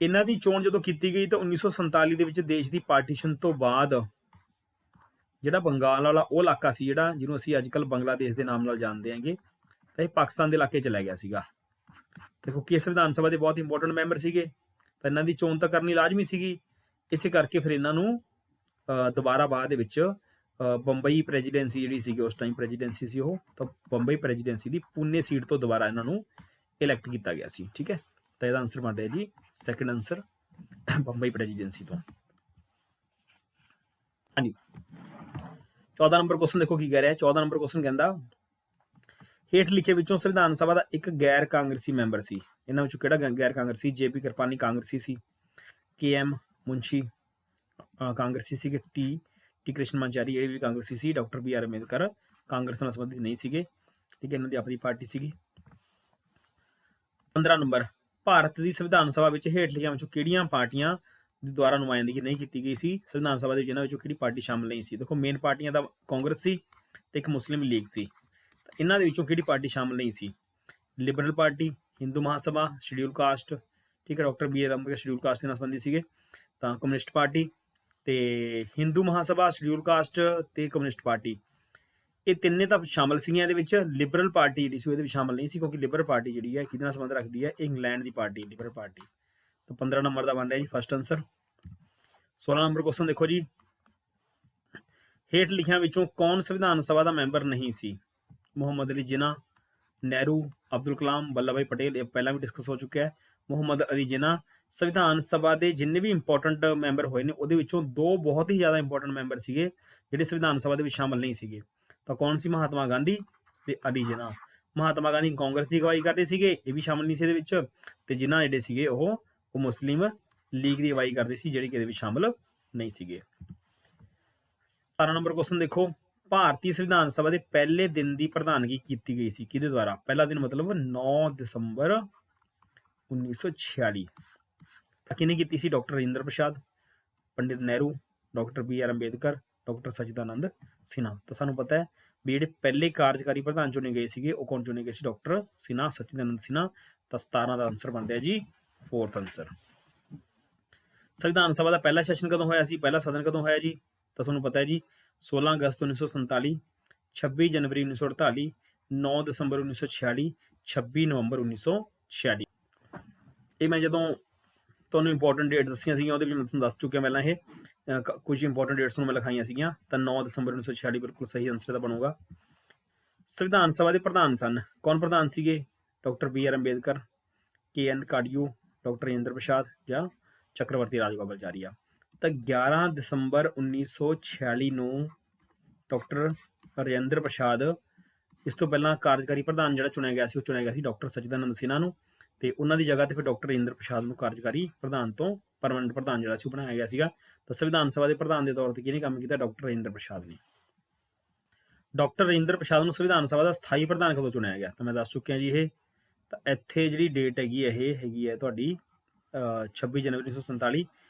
ਇਹਨਾਂ ਦੀ ਚੋਣ ਜਦੋਂ ਕੀਤੀ ਗਈ ਤਾਂ 1947 ਦੇ ਵਿੱਚ ਦੇਸ਼ ਦੀ ਪਾਰਟੀਸ਼ਨ ਤੋਂ ਬਾਅਦ ਜਿਹੜਾ ਬੰਗਾਲ ਵਾਲਾ ਉਹ ਇਲਾਕਾ ਸੀ ਜਿਹੜਾ ਜਿਹਨੂੰ ਅਸੀਂ ਅੱਜ ਕੱਲ੍ਹ ਬੰਗਲਾਦੇਸ਼ ਦੇ ਨਾਮ ਨਾਲ ਜਾਣਦੇ ਹੈਗੇ, ਤਾਂ ਇਹ ਪਾਕਿਸਤਾਨ ਦੇ ਇਲਾਕੇ ਚਲਾ ਗਿਆ ਸੀਗਾ। ਤੇ ਕਿਉਂਕਿ ਸੰਵਿਧਾਨ ਸਭਾ ਦੇ ਬਹੁਤ ਇੰਪੋਰਟੈਂਟ ਮੈਂਬਰ ਸੀਗੇ ਤਾਂ ਇਹਨਾਂ ਦੀ ਚੋਣ ਤਾਂ ਕਰਨੀ ਲਾਜ਼ਮੀ ਸੀਗੀ। ਇਸੇ ਕਰਕੇ ਫਿਰ ਇਹਨਾਂ ਨੂੰ ਦੁਬਾਰਾ ਬਾਅਦ ਦੇ ਵਿੱਚ ਬੰਬਈ ਪ੍ਰੈਜ਼ੀਡੈਂਸੀ ਜਿਹੜੀ ਸੀਗੀ ਉਸ ਟਾਈਮ ਪ੍ਰੈਜ਼ੀਡੈਂਸੀ ਸੀ ਉਹ, ਤਾਂ ਬੰਬਈ ਪ੍ਰੈਜ਼ੀਡੈਂਸੀ ਦੀ ਪੂਨੇ ਸੀਟ ਤੋਂ ਦੁਬਾਰਾ ਇਹਨਾਂ ਨੂੰ ਇਲੈਕਟ ਕੀਤਾ ਗਿਆ ਸੀ। ਠੀਕ ਹੈ, ਤਾਂ ਇਹਦਾ ਆਨਸਰ ਬਣ ਰਿਹਾ ਜੀ ਸੈਕੰਡ ਆਨਸਰ, ਬੰਬਈ ਪ੍ਰੈਜ਼ੀਡੈਂਸੀ ਤੋਂ। ਹਾਂਜੀ 14 ਨੰਬਰ ਕੁਐਸਚਨ ਦੇਖੋ ਕੀ ਕਹਿ ਰਿਹਾ। 14 ਨੰਬਰ ਕੁਐਸਚਨ ਕਹਿੰਦਾ ਹੇਠ ਲਿਖੇ ਵਿੱਚੋਂ ਸੰਵਿਧਾਨ ਸਭਾ ਦਾ ਇੱਕ ਗੈਰ ਕਾਂਗਰਸੀ ਮੈਂਬਰ ਸੀ। ਇਹਨਾਂ ਵਿੱਚੋਂ ਕਿਹੜਾ ਗੈਰ ਕਾਂਗਰਸੀ? JP ਕਿਰਪਾਨੀ ਕਾਂਗਰਸੀ ਸੀ, KM ਮੁੰਸ਼ੀ ਕਾਂਗਰਸੀ ਸੀਗੇ, ਟੀ ਕ੍ਰਿਸ਼ਨਮਾਚਾਰੀ ਇਹ ਵੀ ਕਾਂਗਰਸੀ ਸੀ, ਡਾਕਟਰ BR ਅੰਬੇਦਕਰ ਕਾਂਗਰਸ ਨਾਲ ਸੰਬੰਧਿਤ ਨਹੀਂ ਸੀਗੇ, ਠੀਕ ਹੈ, ਇਹਨਾਂ ਦੀ ਆਪਣੀ ਪਾਰਟੀ ਸੀਗੀ। 15 ਨੰਬਰ ਭਾਰਤ ਦੀ ਸੰਵਿਧਾਨ ਸਭਾ ਵਿੱਚ ਹੇਠ ਲਿਖਿਆਂ ਵਿੱਚੋਂ ਕਿਹੜੀਆਂ ਪਾਰਟੀਆਂ ਦੇ ਦੁਆਰਾ ਨੁਮਾਇੰਦਗੀ ਨਹੀਂ ਕੀਤੀ ਗਈ ਸੀ ਸੰਵਿਧਾਨ ਸਭਾ ਦੇ ਵਿੱਚ? ਇਹਨਾਂ ਵਿੱਚੋਂ ਕਿਹੜੀ ਪਾਰਟੀ ਸ਼ਾਮਲ ਨਹੀਂ ਸੀ? ਦੇਖੋ ਮੇਨ ਪਾਰਟੀਆਂ ਦਾ ਕਾਂਗਰਸ ਸੀ ਤੇ ਇੱਕ ਮੁਸਲਿਮ ਲੀਗ ਸੀ, ਇਹਨਾਂ ਦੇ ਵਿੱਚੋਂ ਕਿਹੜੀ ਪਾਰਟੀ ਸ਼ਾਮਲ ਨਹੀਂ ਸੀ? Liberal party, Hindu Mahasabha, schedule caste, ਠੀਕ ਹੈ, doctor BR Ambedkar schedule caste ਦੇ ਨਾਲ ਸੰਬੰਧੀ ਸੀਗੇ, ਤਾਂ ਕਮਿਊਨਿਸਟ ਪਾਰਟੀ ਤੇ ਹਿੰਦੂ ਮਹਾਸਭਾ, ਸ਼ਡਿਊਲ ਕਾਸਟ ਤੇ ਕਮਿਊਨਿਸਟ ਪਾਰਟੀ ਇਹ ਤਿੰਨੇ ਤਾਂ ਸ਼ਾਮਲ ਸੀਗੀਆਂ ਇਹਦੇ ਵਿੱਚ। ਲਿਬਰਲ ਪਾਰਟੀ ਜਿਹੜੀ ਸੀ ਇਹਦੇ ਵਿੱਚ ਸ਼ਾਮਲ ਨਹੀਂ ਸੀ, ਕਿਉਂਕਿ ਲਿਬਰਲ ਪਾਰਟੀ ਜਿਹੜੀ ਹੈ ਕਿਹਦੇ ਨਾਲ ਸੰਬੰਧ ਰੱਖਦੀ ਹੈ? ਇੰਗਲੈਂਡ ਦੀ ਪਾਰਟੀ ਲਿਬਰਲ ਪਾਰਟੀ। ਤਾਂ 15 ਨੰਬਰ ਦਾ ਬਣ ਰਿਹਾ ਜੀ ਫਸਟ ਆਨਸਰ। 16 ਨੰਬਰ ਕੁਐਸਚਨ ਦੇਖੋ ਜੀ, ਹੇਠ ਲਿਖਿਆਂ ਵਿੱਚੋਂ ਕੌਣ ਸੰਵਿਧਾਨ ਸਭਾ ਦਾ ਮੈਂਬਰ ਨਹੀਂ ਸੀ? ਮੁਹੰਮਦ ਅਲੀ ਜਿਨਾ, ਨਹਿਰੂ, ਅਬਦੁਲ ਕਲਾਮ, ਵੱਲਭ ਭਾਈ ਪਟੇਲ, ਇਹ ਪਹਿਲਾਂ ਵੀ ਡਿਸਕਸ ਹੋ ਚੁੱਕਿਆ ਹੈ। ਮੁਹੰਮਦ ਅਲੀ ਜਿਨਾ ਸੰਵਿਧਾਨ ਸਭਾ ਦੇ ਜਿੰਨੇ ਵੀ ਇੰਪੋਰਟੈਂਟ ਮੈਂਬਰ ਹੋਏ ਨੇ ਉਹਦੇ ਵਿੱਚੋਂ ਦੋ ਬਹੁਤ ਹੀ ਜ਼ਿਆਦਾ ਇੰਪੋਰਟੈਂਟ ਮੈਂਬਰ ਸੀਗੇ ਜਿਹੜੇ ਸੰਵਿਧਾਨ ਸਭਾ ਦੇ ਵਿੱਚ ਸ਼ਾਮਲ ਨਹੀਂ ਸੀਗੇ। ਤਾਂ ਕੌਣ ਸੀ? ਮਹਾਤਮਾ ਗਾਂਧੀ ਤੇ ਅਲੀ ਜਿਨਾ। ਮਹਾਤਮਾ ਗਾਂਧੀ ਕਾਂਗਰਸ ਦੀ ਅਗਵਾਈ ਕਰਦੇ ਸੀਗੇ, ਇਹ ਵੀ ਸ਼ਾਮਲ ਨਹੀਂ ਸੀ ਇਹਦੇ ਵਿੱਚ, ਤੇ ਜਿਨ੍ਹਾਂ ਜਿਹੜੇ ਸੀਗੇ ਉਹ ਮੁਸਲਿਮ ਲੀਗ ਦੀ ਅਗਵਾਈ ਕਰਦੇ ਸੀ ਜਿਹੜੀ ਕਿ ਇਹਦੇ ਵਿੱਚ ਸ਼ਾਮਲ ਨਹੀਂ ਸੀਗੇ। 17 ਨੰਬਰ ਕੁਐਸਚਨ ਦੇਖੋ, ਭਾਰਤੀ ਸੰਵਿਧਾਨ ਸਭਾ ਦੇ ਪਹਿਲੇ ਦਿਨ ਦੀ ਪ੍ਰਧਾਨਗੀ ਕੀਤੀ ਗਈ ਸੀ ਕਿਹਦੇ ਦੁਆਰਾ? ਪਹਿਲਾ ਦਿਨ ਮਤਲਬ 9 ਦਸੰਬਰ 1946। ਤਾਂ ਕਿਹਨੇ ਕੀਤੀ ਸੀ? Doctor Rajendra Prasad, Pandit Nehru, doctor BR Ambedkar, doctor Sachchidananda Sinha. ਤਾਂ ਸਾਨੂੰ ਪਤਾ ਹੈ ਵੀ ਜਿਹੜੇ ਪਹਿਲੇ ਕਾਰਜਕਾਰੀ ਪ੍ਰਧਾਨ ਚੁਣੇ ਗਏ ਸੀਗੇ ਉਹ ਕੌਣ ਚੁਣੇ ਗਏ ਸੀ? ਡਾਕਟਰ ਸਿਨਹਾ, ਸਚਿਦਾਨੰਦ ਸਿਨਹਾ। ਤਾਂ 17 ਦਾ ਆਨਸਰ ਬਣ ਰਿਹਾ ਜੀ ਫੋਰਥ ਆਨਸਰ। ਸੰਵਿਧਾਨ ਸਭਾ ਦਾ ਪਹਿਲਾ ਸੈਸ਼ਨ ਕਦੋਂ ਹੋਇਆ ਸੀ? ਪਹਿਲਾ ਸਦਨ ਕਦੋਂ ਹੋਇਆ ਜੀ? ਤਾਂ ਤੁਹਾਨੂੰ ਪਤਾ ਹੈ ਜੀ 16 ਅਗਸਤ 1947, 26 ਜਨਵਰੀ 1948, 9 ਦਸੰਬਰ 1946, 26 ਨਵੰਬਰ 1946। ਇਹ ਮੈਂ ਜਦੋਂ ਤੁਹਾਨੂੰ ਇੰਪੋਰਟੈਂਟ ਡੇਟਸ ਦੱਸੀਆਂ ਸੀਗੀਆਂ ਉਹਦੇ ਵਿੱਚ ਮੈਂ ਤੁਹਾਨੂੰ ਦੱਸ ਚੁੱਕਿਆ ਪਹਿਲਾਂ ਇਹ ਕੁਝ ਇੰਪੋਰਟੈਂਟ ਡੇਟਸ ਨੂੰ ਮੈਂ ਲਿਖਾਈਆਂ ਸੀਗੀਆਂ। ਤਾਂ 9 ਦਸੰਬਰ 1946 ਬਿਲਕੁਲ ਸਹੀ ਆਨਸਰ ਦਾ ਬਣੂਗਾ। ਸੰਵਿਧਾਨ ਸਭਾ ਦੇ ਪ੍ਰਧਾਨ ਸਨ, ਕੌਣ ਪ੍ਰਧਾਨ ਸੀਗੇ? ਡਾਕਟਰ BR ਅੰਬੇਦਕਰ, KN ਕਾਡੀਓ, ਡਾਕਟਰ ਰਾਜਿੰਦਰ ਪ੍ਰਸਾਦ ਜਾਂ ਚੱਕਰਵਰਤੀ ਰਾਜਗੋਪਾਲਾਚਾਰੀਆ। ਤਾਂ 11 ਦਸੰਬਰ 1946 ਨੂੰ ਡਾਕਟਰ ਰਾਜਿੰਦਰ ਪ੍ਰਸਾਦ, ਇਸ ਤੋਂ ਪਹਿਲਾਂ ਕਾਰਜਕਾਰੀ ਪ੍ਰਧਾਨ ਜਿਹੜਾ ਚੁਣਿਆ ਗਿਆ ਸੀ ਉਹ ਚੁਣਿਆ ਗਿਆ ਸੀ ਡਾਕਟਰ ਸਚਿਦਾਨੰਦ ਸਿਨਹਾ ਨੂੰ, ਤੇ ਉਹਨਾਂ ਦੀ ਜਗ੍ਹਾ ਤੇ ਫਿਰ ਡਾਕਟਰ ਰਾਜਿੰਦਰ ਪ੍ਰਸਾਦ ਨੂੰ ਕਾਰਜਕਾਰੀ ਪ੍ਰਧਾਨ ਤੋਂ ਪਰਮਾਨੈਂਟ ਪ੍ਰਧਾਨ ਜਿਹੜਾ ਸੀ ਉਹ ਬਣਾਇਆ ਗਿਆ ਸੀਗਾ। ਤਾਂ ਸੰਵਿਧਾਨ ਸਭਾ ਦੇ ਪ੍ਰਧਾਨ ਦੇ ਤੌਰ ਤੇ ਕਿਹਨੇ ਕੰਮ ਕੀਤਾ? ਡਾਕਟਰ ਰਾਜਿੰਦਰ ਪ੍ਰਸਾਦ ਨੇ। ਡਾਕਟਰ ਰਾਜਿੰਦਰ ਪ੍ਰਸਾਦ ਨੂੰ ਸੰਵਿਧਾਨ ਸਭਾ ਦਾ ਸਥਾਈ ਪ੍ਰਧਾਨ ਕਦੋਂ ਚੁਣਿਆ ਗਿਆ? ਤਾਂ ਮੈਂ ਦੱਸ ਚੁੱਕਿਆ ਜੀ ਇਹ। ਤਾਂ ਇੱਥੇ ਜਿਹੜੀ ਡੇਟ ਹੈਗੀ ਇਹ ਹੈਗੀ ਹੈ ਤੁਹਾਡੀ 26 ਜਨਵਰੀ 1947,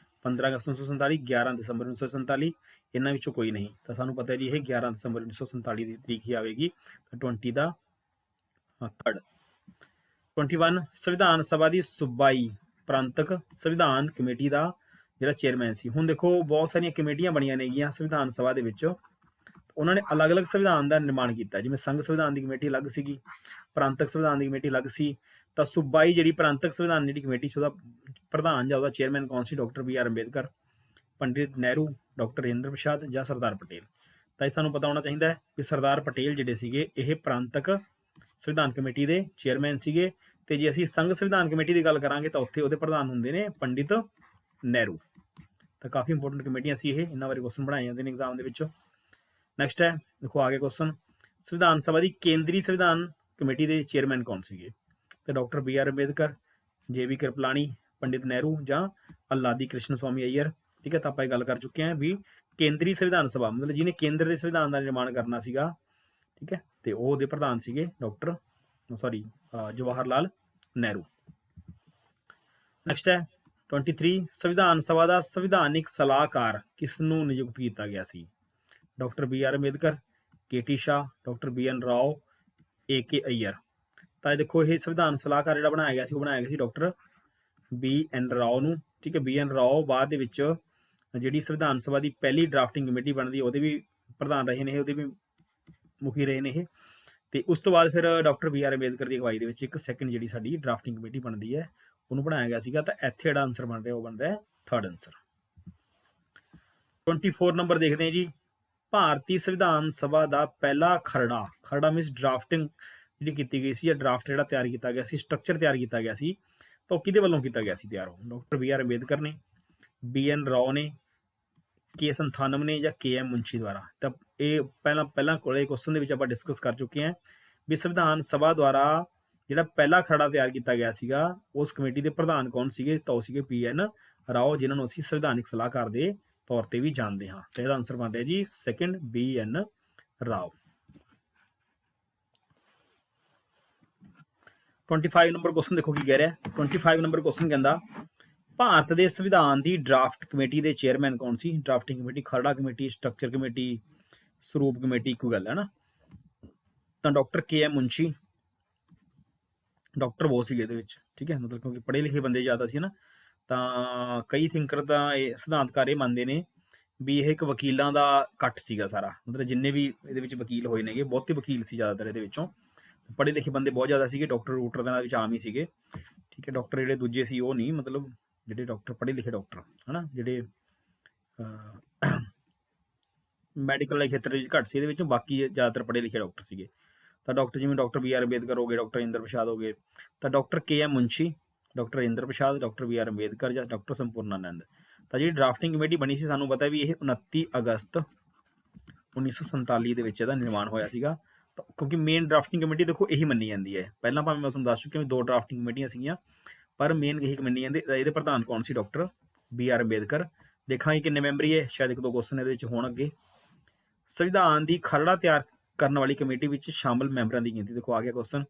15 ਅਗਸਤ 1947, 11 ਦਸੰਬਰ 1947, ਇਹਨਾਂ ਵਿੱਚੋਂ ਕੋਈ ਨਹੀਂ। ਤਾਂ ਸਾਨੂੰ ਪਤਾ ਹੈ ਜੀ ਇਹ 11 ਦਸੰਬਰ 1947 ਦੀ ਤਰੀਕ ਹੀ ਆਵੇਗੀ। ਤਾਂ 20 ਦਾ ਥਰਡ। 21 ਸੰਵਿਧਾਨ ਸਭਾ ਦੀ ਸੂਬਾਈ ਪ੍ਰਾਂਤਕ ਸੰਵਿਧਾਨ ਕਮੇਟੀ ਦਾ ਜਿਹੜਾ ਚੇਅਰਮੈਨ ਸੀ। ਹੁਣ ਦੇਖੋ ਬਹੁਤ ਸਾਰੀਆਂ ਕਮੇਟੀਆਂ ਬਣੀਆਂ ਨੇਗੀਆਂ ਸੰਵਿਧਾਨ ਸਭਾ ਦੇ ਵਿੱਚ, ਉਹਨਾਂ ਨੇ ਅਲੱਗ-ਅਲੱਗ ਸੰਵਿਧਾਨ ਦਾ ਨਿਰਮਾਣ ਕੀਤਾ। ਜਿਵੇਂ ਸੰਘ ਸੰਵਿਧਾਨ ਦੀ ਕਮੇਟੀ ਅਲੱਗ ਸੀਗੀ, ਪ੍ਰਾਂਤਕ ਸੰਵਿਧਾਨ ਦੀ ਕਮੇਟੀ ਅਲੱਗ ਸੀ। ਤਾਂ ਸੂਬਾਈ ਜਿਹੜੀ ਪ੍ਰਾਂਤਕ ਸੰਵਿਧਾਨ ਜਿਹੜੀ ਕਮੇਟੀ ਸੀ ਉਹਦਾ ਪ੍ਰਧਾਨ ਜਾਂ ਉਹਦਾ ਚੇਅਰਮੈਨ ਕੌਣ ਸੀ? ਡਾਕਟਰ BR ਅੰਬੇਦਕਰ, ਪੰਡਿਤ ਨਹਿਰੂ, ਡਾਕਟਰ ਰਾਜਿੰਦਰ ਪ੍ਰਸਾਦ ਜਾਂ ਸਰਦਾਰ ਪਟੇਲ। ਤਾਂ ਇਹ ਸਾਨੂੰ ਪਤਾ ਹੋਣਾ ਚਾਹੀਦਾ ਹੈ ਕਿ ਸਰਦਾਰ ਪਟੇਲ ਜਿਹੜੇ ਸੀਗੇ ਇਹ ਪ੍ਰਾਂਤਕ ਸੰਵਿਧਾਨ ਕਮੇਟੀ ਦੇ ਚੇਅਰਮੈਨ ਸੀਗੇ, ਤੇ ਜੇ ਅਸੀਂ ਸੰਘ ਸੰਵਿਧਾਨ ਕਮੇਟੀ ਦੀ ਗੱਲ ਕਰਾਂਗੇ ਤਾਂ ਉੱਥੇ ਉਹਦੇ ਪ੍ਰਧਾਨ ਹੁੰਦੇ ਨੇ ਪੰਡਿਤ ਨਹਿਰੂ। ਤਾਂ ਕਾਫੀ ਇੰਪੋਰਟੈਂਟ ਕਮੇਟੀਆਂ ਸੀ ਇਹ, ਇਹਨਾਂ ਬਾਰੇ ਕੁਐਸਚਨ ਬਣਾਏ ਜਾਂਦੇ ਨੇ ਐਗਜ਼ਾਮ ਦੇ ਵਿੱਚ। ਨੈਕਸਟ ਹੈ ਦੇਖੋ ਆਗੇ ਕੁਐਸਚਨ, ਸੰਵਿਧਾਨ ਸਭਾ ਦੀ ਕੇਂਦਰੀ ਸੰਵਿਧਾਨ ਕਮੇਟੀ ਦੇ ਚੇਅਰਮੈਨ ਕੌਣ ਸੀਗੇ? ਤੇ doctor BR Ambedkar, JB Kripalani, Pandit Nehru ਜਾਂ ਅਲਾਦੀ ਕ੍ਰਿਸ਼ਨ ਸਵਾਮੀ ਅਈਅਰ। ਠੀਕ ਹੈ, ਤਾਂ ਆਪਾਂ ਇਹ ਗੱਲ ਕਰ ਚੁੱਕੇ ਹਾਂ ਵੀ ਕੇਂਦਰੀ ਸੰਵਿਧਾਨ ਸਭਾ ਮਤਲਬ ਜਿਹਨੇ ਕੇਂਦਰ ਦੇ ਸੰਵਿਧਾਨ ਦਾ ਨਿਰਮਾਣ ਕਰਨਾ ਸੀਗਾ, ਠੀਕ ਹੈ, ਤੇ ਉਹ ਉਹਦੇ ਪ੍ਰਧਾਨ ਸੀਗੇ ਡਾਕਟਰ ਜਵਾਹਰ ਲਾਲ ਨਹਿਰੂ। ਨੈਕਸਟ ਹੈ 23 ਸੰਵਿਧਾਨ ਸਭਾ ਦਾ ਸੰਵਿਧਾਨਿਕ ਸਲਾਹਕਾਰ ਕਿਸ ਨੂੰ ਨਿਯੁਕਤ ਕੀਤਾ ਗਿਆ ਸੀ? Doctor BR Ambedkar, KT Shah, doctor BN Rao, AK Iyer. ਤਾਂ ਇਹ ਦੇਖੋ ਇਹ ਸੰਵਿਧਾਨ ਸਲਾਹਕਾਰ ਜਿਹੜਾ ਬਣਾਇਆ ਗਿਆ ਸੀ ਉਹ ਬਣਾਇਆ ਗਿਆ ਸੀ ਡਾਕਟਰ BN ਰਾਓ ਨੂੰ। ਠੀਕ ਹੈ, BN ਰਾਓ ਬਾਅਦ ਦੇ ਵਿੱਚ ਜਿਹੜੀ ਸੰਵਿਧਾਨ ਸਭਾ ਦੀ ਪਹਿਲੀ ਡਰਾਫਟਿੰਗ ਕਮੇਟੀ ਬਣਦੀ ਉਹਦੇ ਵੀ ਪ੍ਰਧਾਨ ਰਹੇ ਨੇ, ਉਹਦੇ ਵੀ ਮੁਖੀ ਰਹੇ ਨੇ ਇਹ। ਤੇ ਉਸ ਤੋਂ ਬਾਅਦ ਫਿਰ ਡਾਕਟਰ BR ਅੰਬੇਦਕਰ ਦੀ ਅਗਵਾਈ ਦੇ ਵਿੱਚ ਇੱਕ ਸੈਕਿੰਡ ਜਿਹੜੀ ਸਾਡੀ ਡਰਾਫਟਿੰਗ ਕਮੇਟੀ ਬਣਦੀ ਹੈ ਉਹਨੂੰ ਬਣਾਇਆ ਗਿਆ ਸੀਗਾ। ਤਾਂ ਇੱਥੇ ਜਿਹੜਾ ਆਨਸਰ ਬਣ ਰਿਹਾ ਉਹ ਬਣ ਰਿਹਾ ਥਰਡ ਆਨਸਰ। 24 ਨੰਬਰ ਦੇਖਦੇ ਹਾਂ ਜੀ, ਭਾਰਤੀ ਸੰਵਿਧਾਨ ਸਭਾ ਦਾ ਪਹਿਲਾ ਖਰੜਾ ਮੀਨਸ ਡਰਾਫਟਿੰਗ ਜਿਹੜੀ ਕੀਤੀ ਗਈ ਸੀ ਜਾਂ ਡਰਾਫਟ ਜਿਹੜਾ ਤਿਆਰ ਕੀਤਾ ਗਿਆ ਸੀ, ਸਟਰਕਚਰ ਤਿਆਰ ਕੀਤਾ ਗਿਆ ਸੀ, ਤਾਂ ਉਹ ਕਿਹਦੇ ਵੱਲੋਂ ਕੀਤਾ ਗਿਆ ਸੀ ਤਿਆਰ? ਉਹ ਡਾਕਟਰ ਬੀ ਆਰ ਅੰਬੇਦਕਰ ਨੇ, ਬੀ ਐਨ ਰਾਓ ਨੇ, ਕੇ ਸੰਥਾਨਮ ਨੇ, ਜਾਂ ਕੇ ਐਮ ਮੁੰਸ਼ੀ ਦੁਆਰਾ? ਤਾਂ ਇਹ ਪਹਿਲਾਂ ਕੋਲੇ ਕੁਐਸਚਨ ਦੇ ਵਿੱਚ ਆਪਾਂ ਡਿਸਕਸ ਕਰ ਚੁੱਕੇ ਹਾਂ ਵੀ ਸੰਵਿਧਾਨ ਸਭਾ ਦੁਆਰਾ ਜਿਹੜਾ ਪਹਿਲਾ ਖਰੜਾ ਤਿਆਰ ਕੀਤਾ ਗਿਆ ਸੀਗਾ ਉਸ ਕਮੇਟੀ ਦੇ ਪ੍ਰਧਾਨ ਕੌਣ ਸੀਗੇ? ਤਾਂ ਉਹ ਸੀਗੇ ਪੀ ਐਨ ਰਾਓ, ਜਿਨ੍ਹਾਂ ਨੂੰ ਅਸੀਂ ਸੰਵਿਧਾਨਿਕ ਸਲਾਹਕਾਰ ਦੇ ਤੌਰ ਤੇ ਵੀ ਜਾਣਦੇ ਹਾਂ। ਤੇ ਇਹਦਾ ਆਨਸਰ ਬਣਦਾ ਹੈ ਜੀ second, B N Rao. 25 number question ਦੇਖੋ ਕੀ ਕਹਿ ਰਿਹਾ। 25 ਨੰਬਰ ਕੁਐਸਚਨ ਕਹਿੰਦਾ ਭਾਰਤ ਦੇ ਸੰਵਿਧਾਨ ਦੀ ਡਰਾਫਟ ਕਮੇਟੀ ਦੇ ਚੇਅਰਮੈਨ ਕੌਣ ਸੀ? ਡਰਾਫਟਿੰਗ ਕਮੇਟੀ, ਖਰੜਾ ਕਮੇਟੀ, ਸਟਰਕਚਰ ਕਮੇਟੀ, ਸਰੂਪ ਕਮੇਟੀ, ਇੱਕੋ ਗੱਲ ਹੈ ਨਾ। ਤਾਂ ਡਾਕਟਰ ਕੇ ਐਮ ਮੁੰਸ਼ੀ, ਡਾਕਟਰ ਬਹੁਤ ਸੀਗੇ ਇਹਦੇ ਵਿੱਚ, ਠੀਕ ਹੈ, ਮਤਲਬ ਕਿਉਂਕਿ ਪੜ੍ਹੇ ਲਿਖੇ ਬੰਦੇ ਜ਼ਿਆਦਾ ਸੀ ਨਾ। ਤਾਂ ਕਈ ਥਿੰਕਰ ਤਾਂ ਇਹ ਸਿਧਾਂਤਕਾਰ ਇਹ ਮੰਨਦੇ ਨੇ ਵੀ ਇਹ ਇੱਕ ਵਕੀਲਾਂ ਦਾ ਕੱਟ ਸੀਗਾ ਸਾਰਾ, ਮਤਲਬ ਜਿੰਨੇ ਵੀ ਇਹਦੇ ਵਿੱਚ ਵਕੀਲ ਹੋਏ ਨੇਗੇ, ਬਹੁਤੇ ਵਕੀਲ ਸੀ ਜ਼ਿਆਦਾਤਰ ਇਹਦੇ ਵਿੱਚੋਂ, ਪੜ੍ਹੇ ਲਿਖੇ ਬੰਦੇ ਬਹੁਤ ਜ਼ਿਆਦਾ ਸੀਗੇ। ਡਾਕਟਰ ਰੂਟਰ ਦੇ ਨਾਲ ਵਿੱਚ ਆਮ ਹੀ ਸੀਗੇ, ਠੀਕ ਹੈ। ਡਾਕਟਰ ਜਿਹੜੇ ਦੂਜੇ ਸੀ ਉਹ ਨਹੀਂ, ਮਤਲਬ ਜਿਹੜੇ ਡਾਕਟਰ ਪੜ੍ਹੇ ਲਿਖੇ ਡਾਕਟਰ ਹਨਾ, ਜਿਹੜੇ ਮੈਡੀਕਲ ਦੇ ਖੇਤਰ ਵਿੱਚ ਘੱਟ ਸੀ ਇਹਦੇ ਵਿੱਚੋਂ, ਬਾਕੀ ਜ਼ਿਆਦਾਤਰ ਪੜ੍ਹੇ ਲਿਖੇ ਡਾਕਟਰ ਸੀਗੇ। ਤਾਂ ਡਾਕਟਰ ਜਿਵੇਂ ਡਾਕਟਰ ਬੀ ਆਰ ਅੰਬੇਦਕਰ ਹੋ ਗਏ, ਡਾਕਟਰ ਇੰਦਰ ਪ੍ਰਸਾਦ ਹੋ ਗਏ। ਤਾਂ ਡਾਕਟਰ ਕੇ ਐਮ ਮੁੰਸ਼ੀ, ਡਾਕਟਰ ਇੰਦਰ ਪ੍ਰਸਾਦ, ਡਾਕਟਰ ਬੀ ਆਰ ਅੰਬੇਦਕਰ ਜਾਂ ਡਾਕਟਰ ਸੰਪੂਰਨਾਨੰਦ। ਤਾਂ ਜਿਹੜੀ ਡਰਾਫਟਿੰਗ ਕਮੇਟੀ ਬਣੀ ਸੀ, ਸਾਨੂੰ ਪਤਾ ਵੀ ਇਹ 29 ਅਗਸਤ 1947 ਦੇ ਵਿੱਚ ਇਹਦਾ ਨਿਰਮਾਣ ਹੋਇਆ ਸੀਗਾ। ਕਿਉਂਕਿ ਮੇਨ ਡਰਾਫਟਿੰਗ ਕਮੇਟੀ ਦੇਖੋ ਇਹੀ ਮੰਨੀ ਜਾਂਦੀ ਹੈ। ਪਹਿਲਾਂ ਭਾਵੇਂ ਮੈਂ ਤੁਹਾਨੂੰ ਦੱਸ ਚੁੱਕਿਆ ਵੀ 2 ਡਰਾਫਟਿੰਗ ਕਮੇਟੀਆਂ ਸੀਗੀਆਂ, ਪਰ ਮੇਨ ਇਹੀ ਮੰਨੀ ਜਾਂਦੀ। ਇਹਦੇ ਪ੍ਰਧਾਨ ਕੌਣ ਸੀ? Doctor B R Ambedkar. ਦੇਖਾਂਗੇ ਕਿੰਨੇ ਮੈਂਬਰੀ ਹੈ, ਸ਼ਾਇਦ 1-2 ਕੁਐਸਚਨ ਇਹਦੇ ਵਿੱਚ ਹੋਣ ਅੱਗੇ। ਸੰਵਿਧਾਨ ਦੀ ਖਰੜਾ ਤਿਆਰ ਕਰਨ ਵਾਲੀ ਕਮੇਟੀ ਵਿੱਚ ਸ਼ਾਮਲ ਮੈਂਬਰਾਂ ਦੀ ਗਿਣਤੀ ਦੇਖੋ, ਆ ਗਿਆ ਕੁਐਸਚਨ,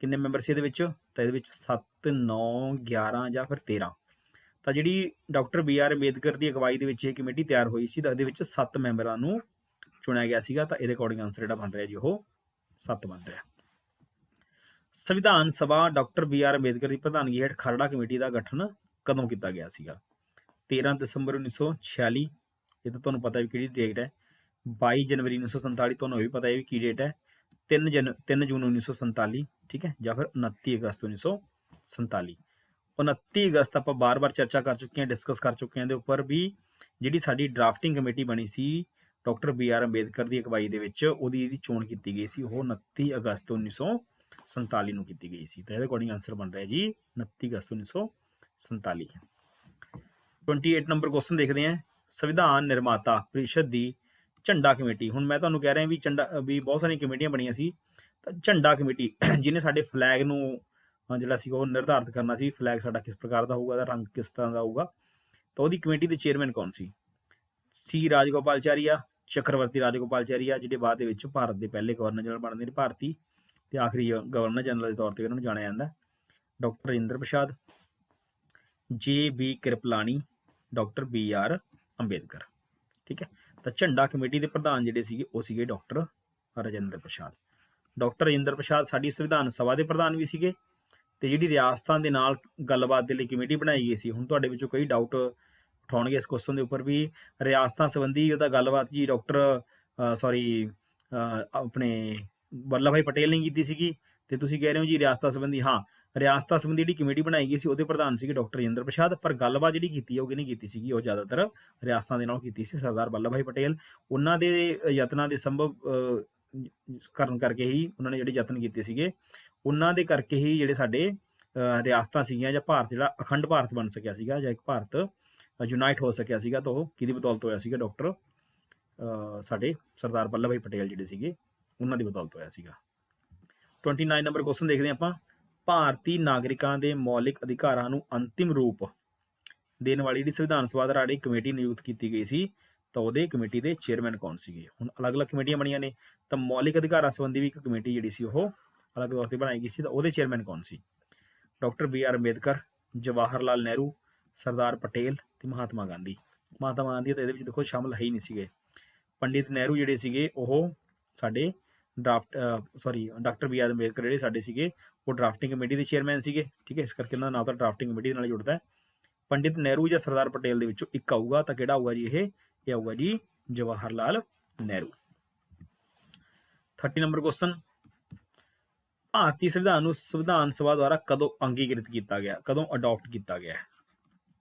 ਕਿੰਨੇ ਮੈਂਬਰ ਸੀ ਇਹਦੇ ਵਿੱਚ? ਤਾਂ ਇਹਦੇ ਵਿੱਚ 7, 9, 11 ਜਾਂ ਫਿਰ 13। ਤਾਂ ਜਿਹੜੀ ਡਾਕਟਰ ਬੀ ਆਰ ਅੰਬੇਦਕਰ ਦੀ ਅਗਵਾਈ ਦੇ ਵਿੱਚ ਇਹ ਕਮੇਟੀ ਤਿਆਰ ਹੋਈ ਸੀ, ਤਾਂ ਇਹਦੇ ਵਿੱਚ 7 ਮੈਂਬਰਾਂ ਨੂੰ ਚੁਣਿਆ ਗਿਆ ਸੀਗਾ। ਤਾਂ ਇਹਦੇ ਅਕੋਰਡਿੰਗ ਆਨਸਰ ਜਿਹੜਾ ਬਣ ਰਿਹਾ ਜੀ ਉਹ 7 ਬਣ ਰਿਹਾ। ਸੰਵਿਧਾਨ ਸਭਾ ਡਾਕਟਰ ਬੀ ਆਰ ਅੰਬੇਦਕਰ ਦੀ ਪ੍ਰਧਾਨਗੀ ਹੇਠ ਖਰੜਾ ਕਮੇਟੀ ਦਾ ਗਠਨ ਕਦੋਂ ਕੀਤਾ ਗਿਆ ਸੀਗਾ? 13 ਦਸੰਬਰ 1946, ਇਹ ਤਾਂ ਤੁਹਾਨੂੰ ਪਤਾ ਵੀ ਕਿਹੜੀ ਡੇਟ ਹੈ। 22 ਜਨਵਰੀ 1947, ਤੁਹਾਨੂੰ ਇਹ ਵੀ ਪਤਾ ਹੈ ਵੀ ਕੀ ਡੇਟ ਹੈ। 3 ਜੂਨ 1947, ਠੀਕ ਹੈ, ਜਾਂ ਫਿਰ 29 ਅਗਸਤ 1947। 29 ਅਗਸਤ ਆਪਾਂ ਬਾਰ-ਬਾਰ ਚਰਚਾ ਕਰ ਚੁੱਕੇ ਹਾਂ, ਡਿਸਕਸ ਕਰ ਚੁੱਕੇ ਹਾਂ ਇਹਦੇ ਉੱਪਰ ਵੀ ਜਿਹੜੀ ਸਾਡੀ ਡਰਾਫਟਿੰਗ ਕਮੇਟੀ ਬਣੀ ਸੀ ਡਾਕਟਰ ਬੀ ਆਰ ਅੰਬੇਦਕਰ ਦੀ ਅਗਵਾਈ ਦੇ ਵਿੱਚ, ਇਹਦੀ ਚੋਣ ਕੀਤੀ ਗਈ ਸੀ, ਉਹ 29 ਅਗਸਤ 1947 ਨੂੰ ਕੀਤੀ ਗਈ ਸੀ। ਤਾਂ ਇਹਦੇ ਅਕੋਰਡਿੰਗ ਆਨਸਰ ਬਣ ਰਿਹਾ ਜੀ 29 ਅਗਸਤ 1947। 28 ਨੰਬਰ ਕੁਐਸਚਨ ਦੇਖਦੇ ਹਾਂ। ਸੰਵਿਧਾਨ ਨਿਰਮਾਤਾ ਪ੍ਰੀਸ਼ਦ ਦੀ ਝੰਡਾ ਕਮੇਟੀ, ਹੁਣ ਮੈਂ ਤੁਹਾਨੂੰ ਕਹਿ ਰਿਹਾ ਵੀ ਬਹੁਤ ਸਾਰੀਆਂ ਕਮੇਟੀਆਂ ਬਣੀਆਂ ਸੀ। ਤਾਂ ਝੰਡਾ ਕਮੇਟੀ ਜਿਹਨੇ ਸਾਡੇ ਫਲੈਗ ਨੂੰ ਜਿਹੜਾ ਸੀ ਉਹ ਨਿਰਧਾਰਿਤ ਕਰਨਾ ਸੀ, ਫਲੈਗ ਸਾਡਾ ਕਿਸ ਪ੍ਰਕਾਰ ਦਾ ਹੋਊਗਾ, ਇਹਦਾ ਰੰਗ ਕਿਸ ਤਰ੍ਹਾਂ ਦਾ ਹੋਊਗਾ, ਤਾਂ ਉਹਦੀ ਕਮੇਟੀ ਦੇ ਚੇਅਰਮੈਨ ਕੌਣ ਸੀ? ਸੀ ਰਾਜਗੋਪਾਲਚਾਰੀਆ, ਚੱਕਰਵਰਤੀ ਰਾਜਗੋਪਾਲਚਾਰੀਆ, ਜਿਹੜੇ ਬਾਅਦ ਦੇ ਵਿੱਚ ਭਾਰਤ ਦੇ ਪਹਿਲੇ ਗਵਰਨਰ ਜਨਰਲ ਬਣਦੇ ਨੇ ਭਾਰਤੀ, ਤੇ ਆਖਰੀ ਗਵਰਨਰ ਜਨਰਲ ਦੇ ਤੌਰ ਤੇ ਉਹਨਾਂ ਨੂੰ ਜਾਣਿਆ ਜਾਂਦਾ। Doctor Inder Prasad, J B Kripalani, doctor B R Ambedkar, ਠੀਕ ਹੈ। ਤਾਂ ਝੰਡਾ ਕਮੇਟੀ ਦੇ ਪ੍ਰਧਾਨ ਜਿਹੜੇ ਸੀਗੇ ਉਹ ਸੀਗੇ ਡਾਕਟਰ ਰਾਜਿੰਦਰ ਪ੍ਰਸਾਦ। ਡਾਕਟਰ ਰਾਜਿੰਦਰ ਪ੍ਰਸਾਦ ਸਾਡੀ ਸੰਵਿਧਾਨ ਸਭਾ ਦੇ ਪ੍ਰਧਾਨ ਵੀ ਸੀਗੇ, ਤੇ ਜਿਹੜੀ ਰਿਆਸਤਾਂ ਦੇ ਨਾਲ ਗੱਲਬਾਤ ਦੇ ਲਈ ਕਮੇਟੀ ਬਣਾਈ ਗਈ ਸੀ। ਹੁਣ ਤੁਹਾਡੇ ਵਿੱਚੋਂ ਕਈ ਡਾਊਟ ਉਠਾਉਣਗੇ ਇਸ ਕੁਐਸਚਨ ਦੇ ਉੱਪਰ ਵੀ ਰਿਆਸਤਾਂ ਸੰਬੰਧੀ ਉਹਦਾ ਗੱਲਬਾਤ ਜੀ ਡਾਕਟਰ ਆਪਣੇ ਵੱਲਭ ਭਾਈ ਪਟੇਲ ਨੇ ਕੀਤੀ ਸੀਗੀ, ਤੇ ਤੁਸੀਂ ਕਹਿ ਰਹੇ ਹੋ ਜੀ ਰਿਆਸਤਾਂ ਸੰਬੰਧੀ। ਹਾਂ, ਰਿਆਸਤਾਂ ਸੰਬੰਧੀ ਜਿਹੜੀ ਕਮੇਟੀ ਬਣਾਈ ਗਈ ਸੀ ਉਹਦੇ ਪ੍ਰਧਾਨ ਸੀਗੇ ਡਾਕਟਰ ਰਾਜਿੰਦਰ ਪ੍ਰਸਾਦ, ਪਰ ਗੱਲਬਾਤ ਜਿਹੜੀ ਕੀਤੀ ਉਹ ਕਿਹਨੇ ਕੀਤੀ ਸੀਗੀ? ਉਹ ਜ਼ਿਆਦਾਤਰ ਰਿਆਸਤਾਂ ਦੇ ਨਾਲ ਕੀਤੀ ਸੀ ਸਰਦਾਰ ਵੱਲਭ ਭਾਈ ਪਟੇਲ। ਉਹਨਾਂ ਦੇ ਯਤਨਾਂ ਦੇ ਸੰਭਵ ਕਰਨ ਕਰਕੇ ਹੀ ਉਹਨਾਂ ਨੇ ਜਿਹੜੇ ਯਤਨ ਕੀਤੇ ਸੀਗੇ, ਉਹਨਾਂ ਦੇ ਕਰਕੇ ਹੀ ਜਿਹੜੇ ਸਾਡੇ ਰਿਆਸਤਾਂ ਸੀਗੀਆਂ ਜਾਂ ਭਾਰਤ ਜਿਹੜਾ ਅਖੰਡ ਭਾਰਤ ਬਣ ਸਕਿਆ ਸੀਗਾ, ਜਾਂ ਇੱਕ ਭਾਰਤ ਯੂਨਾਈਟ ਹੋ ਸਕਿਆ ਸੀਗਾ, ਤਾਂ ਉਹ ਕਿਹਦੀ ਬਦੌਲਤ ਹੋਇਆ ਸੀਗਾ? ਡਾਕਟਰ ਸਾਡੇ ਸਰਦਾਰ ਵੱਲਭ ਭਾਈ ਪਟੇਲ ਜਿਹੜੇ ਸੀਗੇ ਉਹਨਾਂ ਦੀ ਬਦੌਲਤ ਹੋਇਆ ਸੀਗਾ। 29 ਨੰਬਰ ਕੁਐਸਚਨ ਦੇਖਦੇ ਆਪਾਂ। ਭਾਰਤੀ ਨਾਗਰਿਕਾਂ ਦੇ ਮੌਲਿਕ ਅਧਿਕਾਰਾਂ ਨੂੰ ਅੰਤਿਮ ਰੂਪ ਦੇਣ ਵਾਲੀ ਜਿਹੜੀ ਸੰਵਿਧਾਨ ਸਭਾ ਦਾ ਰਾੜੀ ਕਮੇਟੀ ਨਿਯੁਕਤ ਕੀਤੀ ਗਈ ਸੀ, ਤਾਂ ਉਹਦੇ ਕਮੇਟੀ ਦੇ ਚੇਅਰਮੈਨ ਕੌਣ ਸੀਗੇ? ਹੁਣ ਅਲੱਗ-ਅਲੱਗ ਕਮੇਟੀਆਂ ਬਣੀਆਂ ਨੇ, ਤਾਂ ਮੌਲਿਕ ਅਧਿਕਾਰਾਂ ਸੰਬੰਧੀ ਵੀ ਇੱਕ ਕਮੇਟੀ ਜਿਹੜੀ ਸੀ ਉਹ ਅਲੱਗ ਤੌਰ ਤੇ ਬਣਾਈ ਗਈ ਸੀ, ਤਾਂ ਉਹਦੇ ਚੇਅਰਮੈਨ ਕੌਣ ਸੀ? Doctor B R Ambedkar, Jawahar Lal Nehru, Sardar Patel ਤੇ ਮਹਾਤਮਾ ਗਾਂਧੀ। ਮਹਾਤਮਾ ਗਾਂਧੀ ਤਾਂ ਇਹਦੇ ਵਿੱਚ ਦੇਖੋ ਸ਼ਾਮਲ ਹੈ ਹੀ ਨਹੀਂ ਸੀਗੇ। ਪੰਡਿਤ ਨਹਿਰੂ ਜਿਹੜੇ ਸੀਗੇ ਉਹ ਸਾਡੇ ਡਾਕਟਰ ਬੀ ਆਰ ਅੰਬੇਦਕਰ ਜਿਹੜੇ ਸਾਡੇ ਸੀਗੇ ਉਹ ਡਰਾਫਟਿੰਗ ਕਮੇਟੀ ਦੇ ਚੇਅਰਮੈਨ ਸੀਗੇ, ਠੀਕ ਹੈ। ਇਸ ਕਰਕੇ ਇਹਨਾਂ ਦਾ ਨਾਮ ਤਾਂ ਡਰਾਫਟਿੰਗ ਕਮੇਟੀ ਦੇ ਨਾਲ ਜੁੜਦਾ ਹੈ। ਪੰਡਿਤ ਨਹਿਰੂ ਜਾਂ ਸਰਦਾਰ ਪਟੇਲ ਦੇ ਵਿੱਚੋਂ ਇੱਕ ਆਊਗਾ, ਤਾਂ ਕਿਹੜਾ ਆਊਗਾ ਜੀ? ਇਹ ਆਊਗਾ ਜੀ ਜਵਾਹਰ ਲਾਲ ਨਹਿਰੂ। 30 number question. ਭਾਰਤੀ ਸੰਵਿਧਾਨ ਨੂੰ ਸੰਵਿਧਾਨ ਸਭਾ ਦੁਆਰਾ ਕਦੋਂ ਅੰਗੀਕ੍ਰਿਤ ਕੀਤਾ ਗਿਆ, ਕਦੋਂ ਅਡਾਪਟ ਕੀਤਾ ਗਿਆ?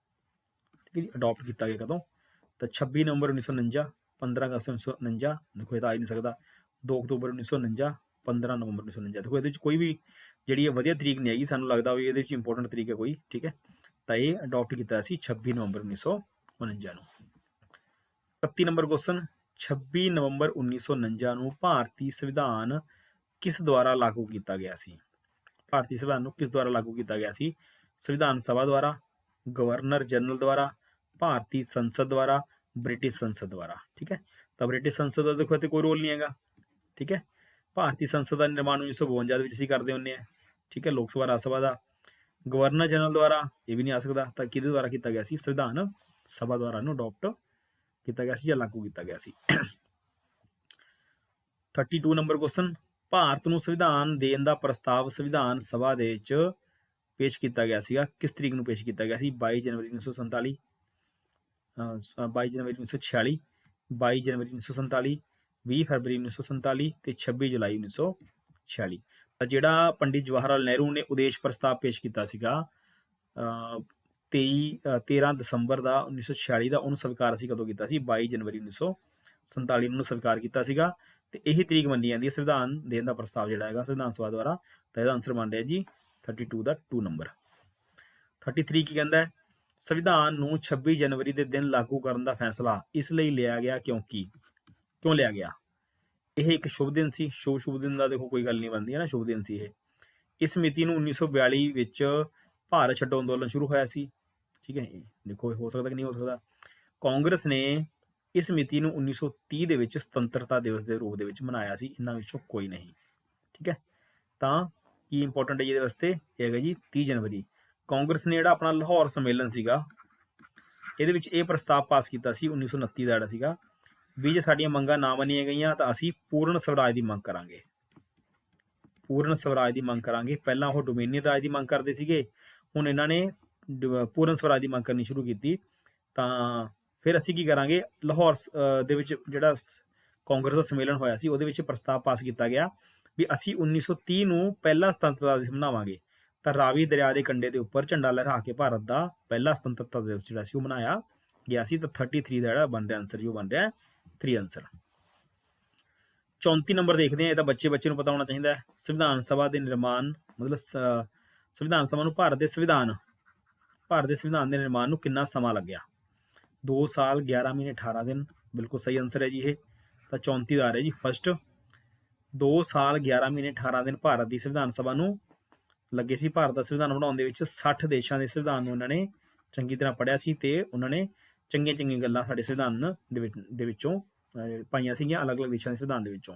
ਠੀਕ ਹੈ ਜੀ, ਅਡਾਪਟ ਕੀਤਾ ਗਿਆ ਕਦੋਂ? ਤਾਂ 26 ਨਵੰਬਰ 1949, 15 ਅਗਸਤ 1949, ਦੇਖੋ ਇਹ ਤਾਂ ਆ ਹੀ ਨਹੀਂ ਸਕਦਾ, 2 ਅਕਤੂਬਰ 1949, 15 ਨਵੰਬਰ 1949। ਦੇਖੋ ਇਹਦੇ ਵਿੱਚ ਕੋਈ ਵੀ ਜਿਹੜੀ ਇਹ ਵਧੀਆ ਤਰੀਕ ਨਹੀਂ ਹੈਗੀ, ਸਾਨੂੰ ਲੱਗਦਾ ਵੀ ਇਹਦੇ ਵਿੱਚ ਇੰਪੋਰਟੈਂਟ ਤਰੀਕ ਹੈ ਕੋਈ, ਠੀਕ ਹੈ। ਤਾਂ ਇਹ ਅਡਾਪਟ ਕੀਤਾ ਸੀ 26 ਨਵੰਬਰ 1949 ਨੂੰ। 31 ਨੰਬਰ ਕੁਐਸਚਨ, 26 ਨਵੰਬਰ 1949 ਨੂੰ ਭਾਰਤੀ ਸੰਵਿਧਾਨ ਕਿਸ ਦੁਆਰਾ ਲਾਗੂ ਕੀਤਾ ਗਿਆ ਸੀ? ਭਾਰਤੀ ਸੰਵਿਧਾਨ ਨੂੰ ਕਿਸ ਦੁਆਰਾ ਲਾਗੂ ਕੀਤਾ ਗਿਆ ਸੀ? ਸੰਵਿਧਾਨ ਸਭਾ ਦੁਆਰਾ, ਗਵਰਨਰ ਜਨਰਲ ਦੁਆਰਾ, ਭਾਰਤੀ ਸੰਸਦ ਦੁਆਰਾ, ਬ੍ਰਿਟਿਸ਼ ਸੰਸਦ ਦੁਆਰਾ, ਠੀਕ ਹੈ। ਤਾਂ ਬ੍ਰਿਟਿਸ਼ ਸੰਸਦ ਦਾ ਦੇਖੋ ਇੱਥੇ ਕੋਈ ਰੋਲ ਨਹੀਂ ਹੈਗਾ, ਠੀਕ ਹੈ। ਭਾਰਤੀ ਸੰਸਦ ਦਾ ਨਿਰਮਾਣ 1952 ਦੇ ਵਿੱਚ ਅਸੀਂ ਕਰਦੇ ਹੁੰਦੇ ਹਾਂ, ਠੀਕ ਹੈ, ਲੋਕ ਸਭਾ ਰਾਜ ਸਭਾ ਦਾ। ਗਵਰਨਰ ਜਨਰਲ ਦੁਆਰਾ ਇਹ ਵੀ ਨਹੀਂ ਆ ਸਕਦਾ, ਤਾਂ ਕਿਹਦੇ ਦੁਆਰਾ ਕੀਤਾ ਗਿਆ ਸੀ? ਸੰਵਿਧਾਨ ਸਭਾ ਦੁਆਰਾ ਨੂੰ ਅਡਾਪਟ ਕੀਤਾ ਗਿਆ ਸੀ ਜਾਂ ਲਾਗੂ ਕੀਤਾ ਗਿਆ ਸੀ। 32 ਨੰਬਰ ਕੁਐਸਚਨ, ਭਾਰਤ ਨੂੰ ਸੰਵਿਧਾਨ ਦੇਣ ਦਾ ਪ੍ਰਸਤਾਵ ਸੰਵਿਧਾਨ ਸਭਾ ਦੇ ਵਿੱਚ ਪੇਸ਼ ਕੀਤਾ ਗਿਆ ਸੀਗਾ, ਕਿਸ ਤਰੀਕ ਨੂੰ ਪੇਸ਼ ਕੀਤਾ ਗਿਆ ਸੀ? 22 ਜਨਵਰੀ 1947, 22 ਜਨਵਰੀ 1946, 22 ਜਨਵਰੀ 1947, 20 ਫਰਵਰੀ 1947 ਤੇ 26 ਜੁਲਾਈ 1946। ਤਾਂ ਜਿਹੜਾ ਪੰਡਿਤ ਜਵਾਹਰ ਲਾਲ ਨਹਿਰੂ ਨੇ ਉਦੇਸ਼ ਪ੍ਰਸਤਾਵ ਪੇਸ਼ ਕੀਤਾ ਸੀਗਾ 13 ਦਸੰਬਰ ਦਾ 1946 ਦਾ, ਉਹਨੂੰ ਸਵੀਕਾਰ ਅਸੀਂ ਕਦੋਂ ਕੀਤਾ ਸੀ? 22 ਜਨਵਰੀ 1947 ਨੂੰ ਸਵੀਕਾਰ ਕੀਤਾ ਸੀਗਾ। ਤੇ ਇਹੀ ਤਰੀਕ ਮੰਨੀ ਜਾਂਦੀ ਹੈ ਸੰਵਿਧਾਨ ਦੇਣ ਦਾ ਪ੍ਰਸਤਾਵ ਜਿਹੜਾ ਹੈਗਾ ਸੰਵਿਧਾਨ ਸਭਾ ਦੁਆਰਾ। ਤਾਂ ਇਹਦਾ ਆਨਸਰ ਬਣ ਰਿਹਾ ਜੀ 32 ਦਾ 2 ਨੰਬਰ। 33 ਕੀ ਕਹਿੰਦਾ ਹੈ? ਸੰਵਿਧਾਨ ਨੂੰ 26 ਜਨਵਰੀ ਦੇ ਦਿਨ ਲਾਗੂ ਕਰਨ ਦਾ ਫੈਸਲਾ ਇਸ ਲਈ ਲਿਆ ਗਿਆ ਕਿਉਂ ਲਿਆ ਗਿਆ? ਇਹ ਇੱਕ ਸ਼ੁਭ ਦਿਨ ਸੀ। ਸ਼ੁਭ ਦਿਨ ਦਾ ਦੇਖੋ ਕੋਈ ਗੱਲ ਨਹੀਂ ਬਣਦੀ ਹੈ ਨਾ, ਸ਼ੁਭ ਦਿਨ ਸੀ ਇਹ। ਇਸ ਮਿਤੀ ਨੂੰ 1942 ਵਿੱਚ ਭਾਰਤ ਛੱਡੋ ਅੰਦੋਲਨ ਸ਼ੁਰੂ ਹੋਇਆ ਸੀ, ਠੀਕ ਹੈ। ਦੇਖੋ ਹੋ ਸਕਦਾ ਕਿ ਨਹੀਂ ਹੋ ਸਕਦਾ। ਕਾਂਗਰਸ ਨੇ ਇਸ ਮਿਤੀ ਨੂੰ 1930 ਦੇ ਵਿੱਚ ਸੁਤੰਤਰਤਾ ਦਿਵਸ ਦੇ ਰੂਪ ਦੇ ਵਿੱਚ ਮਨਾਇਆ ਸੀ। ਇਹਨਾਂ ਵਿੱਚੋਂ ਕੋਈ ਨਹੀਂ, ਠੀਕ ਹੈ। ਤਾਂ ਕੀ ਇੰਪੋਰਟੈਂਟ ਹੈ ਇਹਦੇ ਵਾਸਤੇ? ਇਹ ਹੈਗਾ ਜੀ 30 ਜਨਵਰੀ। ਕਾਂਗਰਸ ਨੇ ਜਿਹੜਾ ਆਪਣਾ ਲਾਹੌਰ ਸੰਮੇਲਨ ਸੀਗਾ, ਇਹਦੇ ਵਿੱਚ ਇਹ ਪ੍ਰਸਤਾਵ ਪਾਸ ਕੀਤਾ ਸੀ 1929 ਦਾ ਜਿਹੜਾ ਸੀਗਾ ਵੀ ਜੇ ਸਾਡੀਆਂ ਮੰਗਾਂ ਨਾ ਮੰਨੀਆਂ ਗਈਆਂ ਤਾਂ ਅਸੀਂ ਪੂਰਨ ਸਵਰਾਜ ਦੀ ਮੰਗ ਕਰਾਂਗੇ। ਪੂਰਨ ਸਵਰਾਜ ਦੀ ਮੰਗ ਕਰਾਂਗੇ। ਪਹਿਲਾਂ ਉਹ ਡੋਮੇਨੀਅਨ ਰਾਜ ਦੀ ਮੰਗ ਕਰਦੇ ਸੀਗੇ, ਹੁਣ ਇਹਨਾਂ ਨੇ ਪੂਰਨ ਸਵਰਾਜ ਦੀ ਮੰਗ ਕਰਨੀ ਸ਼ੁਰੂ ਕੀਤੀ। ਤਾਂ ਫਿਰ ਅਸੀਂ ਕੀ ਕਰਾਂਗੇ? ਲਾਹੌਰ ਦੇ ਵਿੱਚ ਜਿਹੜਾ ਕਾਂਗਰਸ ਦਾ ਸੰਮੇਲਨ ਹੋਇਆ ਸੀ ਉਹਦੇ ਵਿੱਚ ਪ੍ਰਸਤਾਵ ਪਾਸ ਕੀਤਾ ਗਿਆ ਵੀ ਅਸੀਂ 1930 ਨੂੰ ਪਹਿਲਾ ਸੁਤੰਤਰਤਾ ਦਿਵਸ ਮਨਾਵਾਂਗੇ। ਤਾਂ ਰਾਵੀ ਦਰਿਆ ਦੇ ਕੰਢੇ ਦੇ ਉੱਪਰ ਝੰਡਾ ਲਹਿਰਾ ਕੇ ਭਾਰਤ ਦਾ ਪਹਿਲਾ ਸੁਤੰਤਰਤਾ ਦਿਵਸ ਜਿਹੜਾ ਸੀ ਉਹ ਮਨਾਇਆ ਗਿਆ ਸੀ। ਤਾਂ 33 ਦਾ ਜਿਹੜਾ ਬਣ ਰਿਹਾ ਆਨਸਰ, ਜੋ ਬਣ ਰਿਹਾ 3 ਆਨਸਰ। 34 ਨੰਬਰ ਦੇਖਦੇ ਹਾਂ, ਇਹ ਤਾਂ ਬੱਚੇ ਨੂੰ ਪਤਾ ਹੋਣਾ ਚਾਹੀਦਾ ਹੈ। ਸੰਵਿਧਾਨ ਸਭਾ ਦੇ ਨਿਰਮਾਣ ਮਤਲਬ ਸੰਵਿਧਾਨ ਸਭਾ ਨੂੰ ਭਾਰਤ ਦੇ ਸੰਵਿਧਾਨ ਦੇ ਨਿਰਮਾਣ ਨੂੰ ਕਿੰਨਾ ਸਮਾਂ ਲੱਗਿਆ? 2 ਸਾਲ 11 ਮਹੀਨੇ 18 ਦਿਨ, ਬਿਲਕੁਲ ਸਹੀ ਆਨਸਰ ਹੈ ਜੀ ਇਹ। ਤਾਂ 34 ਦਾ ਆ ਰਿਹਾ ਜੀ ਫਸਟ। 2 ਸਾਲ 11 ਮਹੀਨੇ 18 ਦਿਨ ਭਾਰਤ ਦੀ ਸੰਵਿਧਾਨ ਸਭਾ ਨੂੰ ਲੱਗੇ ਸੀ। ਭਾਰਤ ਦਾ ਸੰਵਿਧਾਨ ਬਣਾਉਣ ਦੇ ਵਿੱਚ 60 ਦੇਸ਼ਾਂ ਦੇ ਸੰਵਿਧਾਨ ਨੂੰ ਉਹਨਾਂ ਨੇ ਚੰਗੀ ਤਰ੍ਹਾਂ ਪੜ੍ਹਿਆ ਸੀ ਤੇ ਉਹਨਾਂ ਨੇ ਚੰਗੀਆਂ ਗੱਲਾਂ ਸਾਡੇ ਸੰਵਿਧਾਨ ਦੇ ਵਿੱਚੋਂ ਪਾਈਆਂ ਸੀਗੀਆਂ, ਅਲੱਗ-ਅਲੱਗ ਦੇਸ਼ਾਂ ਦੇ ਸੰਵਿਧਾਨ ਦੇ ਵਿੱਚੋਂ।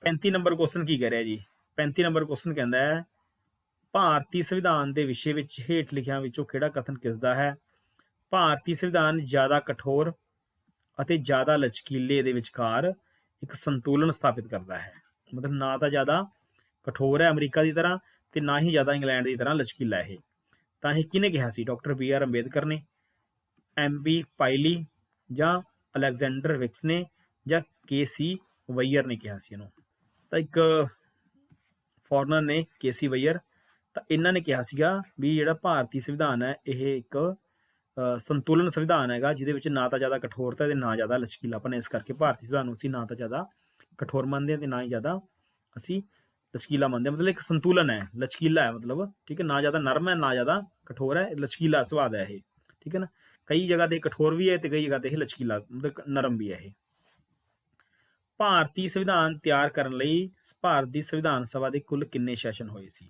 35 ਨੰਬਰ ਕੁਐਸਚਨ ਕੀ ਕਹਿ ਰਿਹਾ ਜੀ? 35 ਨੰਬਰ ਕੁਐਸਚਨ ਕਹਿੰਦਾ ਹੈ ਭਾਰਤੀ ਸੰਵਿਧਾਨ ਦੇ ਵਿਸ਼ੇ ਵਿੱਚ ਹੇਠ ਲਿਖਿਆਂ ਵਿੱਚੋਂ ਕਿਹੜਾ ਕਥਨ ਕਿਸ ਦਾ ਹੈ? ਭਾਰਤੀ ਸੰਵਿਧਾਨ ਜ਼ਿਆਦਾ ਕਠੋਰ ਅਤੇ ਜ਼ਿਆਦਾ ਲਚਕੀਲੇ ਦੇ ਵਿਚਕਾਰ ਇੱਕ ਸੰਤੁਲਨ ਸਥਾਪਿਤ ਕਰਦਾ ਹੈ। ਮਤਲਬ ਨਾ ਤਾਂ ਜ਼ਿਆਦਾ ਕਠੋਰ ਹੈ ਅਮਰੀਕਾ ਦੀ ਤਰ੍ਹਾਂ ਤੇ ਨਾ ਹੀ ਜ਼ਿਆਦਾ ਇੰਗਲੈਂਡ ਦੀ ਤਰ੍ਹਾਂ ਲਚਕੀਲਾ ਇਹ। ਤਾਂ ਇਹ ਕਿਹਨੇ ਕਿਹਾ ਸੀ? ਡਾਕਟਰ BR ਅੰਬੇਦਕਰ ਨੇ, MB ਪਾਇਲੀ ਜਾਂ ਅਲੈਗਜ਼ੈਂਡਰ ਵਿਕਸ ਨੇ ਜਾਂ KC ਵਈਅਰ ਨੇ ਕਿਹਾ ਸੀ ਇਹਨੂੰ? ਤਾਂ ਇੱਕ ਫੋਰਨਰ ਨੇ KC ਵਈਅਰ। ਤਾਂ ਇਹਨਾਂ ਨੇ ਕਿਹਾ ਸੀਗਾ ਵੀ ਜਿਹੜਾ ਭਾਰਤੀ ਸੰਵਿਧਾਨ ਹੈ ਇਹ ਇੱਕ ਸੰਤੁਲਨ ਸੰਵਿਧਾਨ ਹੈਗਾ ਜਿਹਦੇ ਵਿੱਚ ਨਾ ਤਾਂ ਜ਼ਿਆਦਾ ਕਠੋਰਤਾ ਤੇ ਨਾ ਜ਼ਿਆਦਾ ਲਚਕੀਲਾਪਨ। ਇਸ ਕਰਕੇ ਭਾਰਤੀ ਸੰਵਿਧਾਨ ਨੂੰ ਅਸੀਂ ਨਾ ਤਾਂ ਜ਼ਿਆਦਾ ਕਠੋਰ ਮੰਨਦੇ ਹਾਂ ਤੇ ਨਾ ਹੀ ਜ਼ਿਆਦਾ ਅਸੀਂ ਲਚਕੀਲਾ ਮੰਨਦੇ ਹਾਂ। ਮਤਲਬ ਇੱਕ ਸੰਤੁਲਨ ਹੈ, ਲਚਕੀਲਾ ਹੈ ਮਤਲਬ, ਠੀਕ ਹੈ। ਨਾ ਜ਼ਿਆਦਾ ਨਰਮ ਹੈ ਨਾ ਜ਼ਿਆਦਾ ਕਠੋਰ ਹੈ, ਲਚਕੀਲਾ ਸੁਭਾਅ ਹੈ ਇਹ, ਠੀਕ ਹੈ ਨਾ। ਕਈ ਜਗ੍ਹਾ ਤੇ ਕਠੋਰ ਵੀ ਹੈ ਤੇ ਕਈ ਜਗ੍ਹਾ ਤੇ ਇਹ ਲਚਕੀਲਾ ਮਤਲਬ ਨਰਮ ਵੀ ਹੈ ਇਹ। ਭਾਰਤੀ ਸੰਵਿਧਾਨ ਤਿਆਰ ਕਰਨ ਲਈ ਭਾਰਤ ਦੀ ਸੰਵਿਧਾਨ ਸਭਾ ਦੇ ਕੁੱਲ ਕਿੰਨੇ ਸੈਸ਼ਨ ਹੋਏ ਸੀ?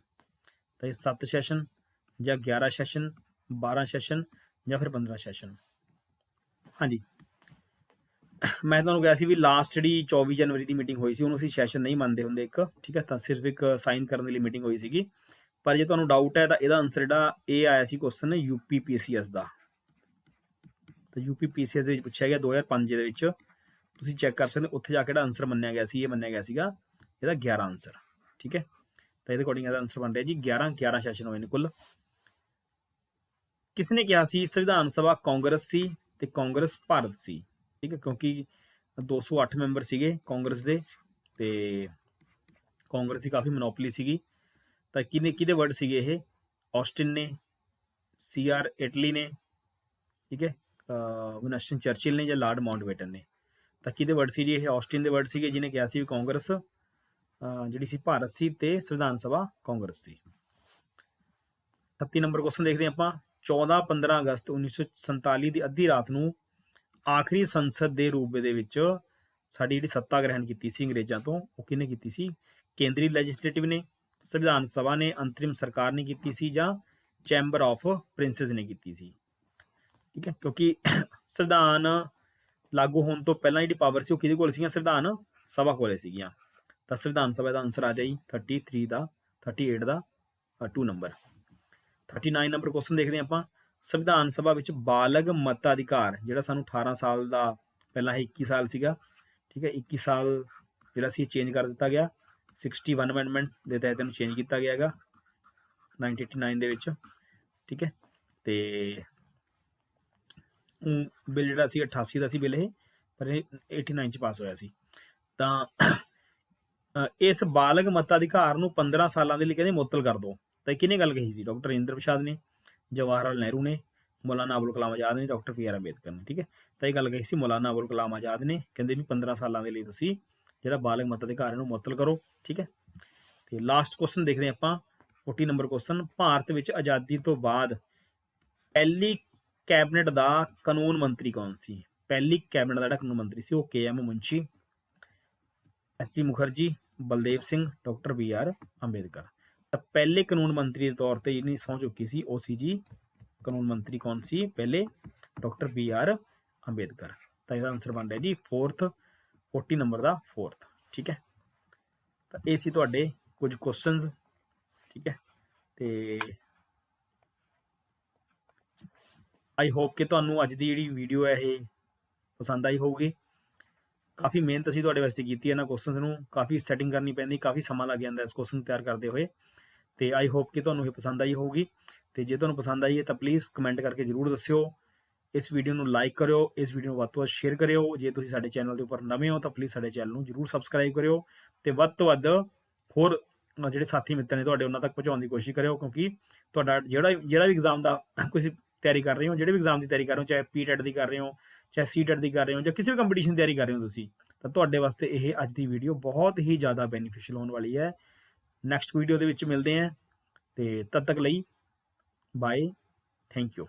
ਤਾਂ ਇਹ 7 ਸੈਸ਼ਨ ਜਾਂ 11 ਸੈਸ਼ਨ, 12 ਸੈਸ਼ਨ ਜਾਂ ਫਿਰ 15 ਸੈਸ਼ਨ? ਹਾਂਜੀ, ਮੈਂ ਤੁਹਾਨੂੰ ਕਿਹਾ ਸੀ ਵੀ ਲਾਸਟ ਜਿਹੜੀ 24 ਜਨਵਰੀ ਦੀ ਮੀਟਿੰਗ ਹੋਈ ਸੀ ਉਹਨੂੰ ਅਸੀਂ ਸੈਸ਼ਨ ਨਹੀਂ ਮੰਨਦੇ ਹੁੰਦੇ ਇੱਕ, ਠੀਕ ਹੈ। ਤਾਂ ਸਿਰਫ ਇੱਕ ਸਾਈਨ ਕਰਨ ਦੇ ਲਈ ਮੀਟਿੰਗ ਹੋਈ ਸੀਗੀ। ਪਰ ਜੇ ਤੁਹਾਨੂੰ ਡਾਊਟ ਹੈ ਤਾਂ ਇਹਦਾ ਆਨਸਰ ਜਿਹੜਾ ਇਹ ਆਇਆ ਸੀ ਕੁਐਸਚਨ UPPCS ਦਾ। ਤਾਂ UPPCS ਦੇ ਵਿੱਚ ਪੁੱਛਿਆ ਗਿਆ 2005 ਦੇ ਵਿੱਚ, ਤੁਸੀਂ ਚੈੱਕ ਕਰ ਸਕਦੇ ਹੋ। ਉੱਥੇ ਜਾ ਕੇ ਜਿਹੜਾ ਆਨਸਰ ਮੰਨਿਆ ਗਿਆ ਸੀ, ਇਹ ਮੰਨਿਆ ਗਿਆ ਸੀਗਾ ਇਹਦਾ 11 ਆਨਸਰ, ਠੀਕ ਹੈ। ਤਾਂ ਇਹਦੇ ਅਕੋਰਡਿੰਗ ਇਹਦਾ ਆਨਸਰ ਬਣ ਰਿਹਾ ਜੀ 11 ਸੈਸ਼ਨ ਹੋਏ ਨੇ ਕੁੱਲ। ਕਿਸ ਨੇ ਕਿਹਾ ਸੀ ਸੰਵਿਧਾਨ ਸਭਾ ਕਾਂਗਰਸ ਸੀ ਤੇ ਕਾਂਗਰਸ ਭਾਰਤ ਸੀ? ਠੀਕ ਹੈ, ਕਿਉਂਕਿ 208 ਮੈਂਬਰ ਸੀਗੇ ਕਾਂਗਰਸ ਦੇ ਤੇ ਕਾਂਗਰਸ ਦੀ ਕਾਫੀ ਮੋਨੋਪੋਲੀ ਸੀਗੀ। ਤਾਂ ਕਿਹਦੇ ਵਰਡ ਸੀਗੇ ਇਹ? ਆਸਟਿਨ ਨੇ, CR ਇਟਲੀ ਨੇ, ਠੀਕ ਹੈ, ਵਿੰਸਟਨ ਚਰਚਿਲ ਨੇ ਜਾਂ ਲਾਰਡ ਮਾਊਂਟਬੈਟਨ ਨੇ। ਤਾਂ ਕਿਹਦੇ ਵਰਡ ਸੀ ਜੀ ਇਹ? ਆਸਟਿਨ ਦੇ ਵਰਡ ਸੀਗੇ ਜਿਹਨੇ ਕਿਹਾ ਸੀ ਵੀ ਕਾਂਗਰਸ ਜਿਹੜੀ ਸੀ ਭਾਰਤ ਸੀ ਤੇ ਸੰਵਿਧਾਨ ਸਭਾ ਕਾਂਗਰਸ ਸੀ। 38 ਨੰਬਰ ਕੁਐਸਚਨ ਦੇਖਦੇ ਹਾਂ ਆਪਾਂ। 14-15 ਅਗਸਤ 1947 ਦੀ ਅੱਧੀ ਰਾਤ ਨੂੰ ਆਖਰੀ ਸੰਸਦ ਦੇ ਰੂਪ ਦੇ ਵਿੱਚ ਸਾਡੀ ਜਿਹੜੀ ਸੱਤਾ ਗ੍ਰਹਿਣ ਕੀਤੀ ਸੀ ਅੰਗਰੇਜ਼ਾਂ ਤੋਂ, ਉਹ ਕਿਹਨੇ ਕੀਤੀ ਸੀ? ਕੇਂਦਰੀ ਲੈਜਿਸਲੇਟਿਵ ਨੇ, ਸੰਵਿਧਾਨ ਸਭਾ ਨੇ, ਅੰਤਰਿਮ ਸਰਕਾਰ ਨੇ ਕੀਤੀ ਸੀ, ਜਾਂ ਚੈਂਬਰ ਆਫ ਪ੍ਰਿੰਸਸ ਨੇ ਕੀਤੀ ਸੀ। ਠੀਕ ਹੈ, ਕਿਉਂਕਿ ਸੰਵਿਧਾਨ ਲਾਗੂ ਹੋਣ ਤੋਂ ਪਹਿਲਾਂ ਜਿਹੜੀ ਪਾਵਰ ਸੀ ਉਹ ਕਿਹਦੇ ਕੋਲ ਸੀਗੀਆਂ? ਸੰਵਿਧਾਨ ਸਭਾ ਕੋਲੇ ਸੀਗੀਆਂ। ਤਾਂ ਸੰਵਿਧਾਨ ਸਭਾ ਦਾ ਆਨਸਰ ਆ ਜਾਈ 38 ਦਾ 2 ਨੰਬਰ। 39 ਨੰਬਰ ਕੁਐਸਚਨ ਦੇਖਦੇ ਆਪਾਂ। ਸੰਵਿਧਾਨ ਸਭਾ ਵਿੱਚ ਬਾਲਗ ਮਤਾਧਿਕਾਰ ਜਿਹੜਾ ਸਾਨੂੰ 18 ਸਾਲ ਦਾ, ਪਹਿਲਾਂ ਇਹ 21 ਸਾਲ ਸੀਗਾ, ਠੀਕ ਹੈ, 21 ਸਾਲ ਜਿਹੜਾ ਸੀ ਚੇਂਜ ਕਰ ਦਿੱਤਾ ਗਿਆ। 61 ਅਮੈਂਡਮੈਂਟ ਦੇ ਤਹਿਤ ਇਹਨੂੰ ਚੇਂਜ ਕੀਤਾ ਗਿਆ ਹੈਗਾ 1989 ਦੇ ਵਿੱਚ। ਠੀਕ ਹੈ, ਤੇ ਬਿੱਲ ਜਿਹੜਾ ਸੀ 88 ਦਾ ਸੀ ਬਿੱਲ ਇਹ, ਪਰ ਇਹ 89 ਚ ਪਾਸ ਹੋਇਆ ਸੀ। ਤਾਂ ਇਸ ਬਾਲਗ ਮਤਾਧਿਕਾਰ ਨੂੰ 15 ਸਾਲਾਂ ਦੇ ਲਈ ਕਹਿੰਦੇ ਮੁਅੱਤਲ ਕਰ ਦਿਓ। ਤਾਂ ਕਿਹਨੇ ਗੱਲ ਕਹੀ ਸੀ? ਡਾਕਟਰ ਰਾਜਿੰਦਰ ਪ੍ਰਸਾਦ ਨੇ, ਜਵਾਹਰ ਲਾਲ ਨਹਿਰੂ ਨੇ, ਮੌਲਾਨਾ ਅਬੁਲ ਕਲਾਮ ਆਜ਼ਾਦ ਨੇ, ਡਾਕਟਰ ਬੀ ਆਰ ਅੰਬੇਦਕਰ ਨੇ। ਠੀਕ ਹੈ, ਤਾਂ ਇਹ ਗੱਲ ਕਹੀ ਸੀ ਮੌਲਾਨਾ ਅਬੁਲ ਕਲਾਮ ਆਜ਼ਾਦ ਨੇ, ਕਹਿੰਦੇ ਵੀ 15 ਸਾਲਾਂ ਦੇ ਲਈ ਤੁਸੀਂ ਜਿਹੜਾ ਬਾਲਗ ਮਤਾਧਿਕਾਰ ਇਹਨੂੰ ਮੁਅੱਤਲ ਕਰੋ। ਠੀਕ ਹੈ, ਤੇ ਲਾਸਟ ਕੁਐਸਚਨ ਦੇਖਦੇ ਆਪਾਂ 40 ਨੰਬਰ ਕੁਐਸਚਨ। ਭਾਰਤ ਵਿੱਚ ਆਜ਼ਾਦੀ ਤੋਂ ਬਾਅਦ ਪਹਿਲੀ ਕੈਬਨਿਟ ਦਾ ਕਾਨੂੰਨ ਮੰਤਰੀ ਕੌਣ ਸੀ? ਪਹਿਲੀ ਕੈਬਨਿਟ ਦਾ ਜਿਹੜਾ ਕਾਨੂੰਨ ਮੰਤਰੀ ਸੀ ਉਹ KM ਮੁੰਸ਼ੀ, SP Mukherjee, Baldev Singh, doctor BR Ambedkar. ਤਾਂ ਪਹਿਲੇ ਕਾਨੂੰਨ ਮੰਤਰੀ ਦੇ ਤੌਰ ਤੇ ਜਿਹਨੀ ਸਹੁੰ ਚੁੱਕੀ ਸੀ ਉਹ ਸੀ ਜੀ, ਕਾਨੂੰਨ ਮੰਤਰੀ ਕੌਣ ਸੀ ਪਹਿਲੇ? Doctor BR Ambedkar. ਤਾਂ ਇਹਦਾ ਆਨਸਰ ਬਣ ਰਿਹਾ ਜੀ 40 ਨੰਬਰ ਦਾ 4th। ਠੀਕ ਹੈ, ਤਾਂ ਇਹ ਸੀ ਤੁਹਾਡੇ ਕੁਝ ਕੁਐਸਚਨਸ। ਠੀਕ ਹੈ, ਤੇ ਆਈ ਹੋਪ ਕਿ ਤੁਹਾਨੂੰ ਅੱਜ ਦੀ ਜਿਹੜੀ ਵੀਡੀਓ ਹੈ ਇਹ ਪਸੰਦ ਆਈ ਹੋਊਗੀ। ਕਾਫੀ ਮਿਹਨਤ ਅਸੀਂ ਤੁਹਾਡੇ ਵਾਸਤੇ ਕੀਤੀ ਇਹਨਾਂ ਕੁਐਸਚਨਸ ਨੂੰ, ਕਾਫੀ ਸੈਟਿੰਗ ਕਰਨੀ ਪੈਂਦੀ, ਕਾਫੀ ਸਮਾਂ ਲੱਗ ਜਾਂਦਾ ਇਸ ਕੁਐਸਚਨ ਤਿਆਰ ਕਰਦੇ ਹੋਏ। ਤੇ ਆਈ ਹੋਪ ਕਿ ਤੁਹਾਨੂੰ ਇਹ ਪਸੰਦ ਆਈ ਹੋਊਗੀ। ਤੇ ਜੇ ਤੁਹਾਨੂੰ ਪਸੰਦ ਆਈ ਹੈ ਤਾਂ ਪਲੀਜ਼ ਕਮੈਂਟ ਕਰਕੇ ਜ਼ਰੂਰ ਦੱਸਿਓ। ਇਸ ਵੀਡੀਓ ਨੂੰ ਲਾਈਕ ਕਰਿਓ, ਇਸ ਵੀਡੀਓ ਨੂੰ ਵੱਧ ਤੋਂ ਵੱਧ ਸ਼ੇਅਰ ਕਰਿਓ। ਜੇ ਤੁਸੀਂ ਸਾਡੇ ਚੈਨਲ ਦੇ ਉੱਪਰ ਨਵੇਂ ਹੋ ਤਾਂ ਪਲੀਜ਼ ਸਾਡੇ ਚੈਨਲ ਨੂੰ ਜ਼ਰੂਰ ਸਬਸਕ੍ਰਾਈਬ ਕਰਿਓ, ਤੇ ਵੱਧ ਤੋਂ ਵੱਧ ਹੋਰ ਜਿਹੜੇ ਸਾਥੀ ਮਿੱਤਰ ਨੇ ਤੁਹਾਡੇ ਉਹਨਾਂ ਤੱਕ ਪਹੁੰਚਾਉਣ ਦੀ ਕੋਸ਼ਿਸ਼ ਕਰਿਓ। ਕਿਉਂਕਿ ਤੁਹਾਡਾ ਜਿਹੜਾ ਵੀ ਐਗਜ਼ਾਮ ਦਾ ਤੁਸੀਂ ਤਿਆਰੀ ਕਰ ਰਹੇ ਹੋ, ਜਿਹੜੇ ਵੀ ਐਗਜ਼ਾਮ ਦੀ ਤਿਆਰੀ ਕਰ ਰਹੇ ਹੋ, ਚਾਹੇ PTET ਦੀ ਕਰ ਰਹੇ ਹੋ, ਚਾਹੇ CTET ਦੀ ਕਰ ਰਹੇ ਹੋ, ਜਾਂ ਕਿਸੇ ਵੀ ਕੰਪੀਟੀਸ਼ਨ ਦੀ ਤਿਆਰੀ ਕਰ ਰਹੇ ਹੋ ਤੁਸੀਂ, ਤਾਂ ਤੁਹਾਡੇ ਵਾਸਤੇ ਇਹ ਅੱਜ ਦੀ ਵੀਡੀਓ ਬਹੁਤ ਹੀ ਜ਼ਿਆਦਾ ਬੈਨੀਫੀਸ਼ੀਅਲ ਹੋਣ ਵਾਲੀ ਹੈ। ਨੈਕਸਟ ਵੀਡੀਓ ਦੇ ਵਿੱਚ ਮਿਲਦੇ ਹਾਂ, ਤੇ ਤਦ ਤੱਕ ਲਈ ਬਾਏ, ਥੈਂਕ ਯੂ।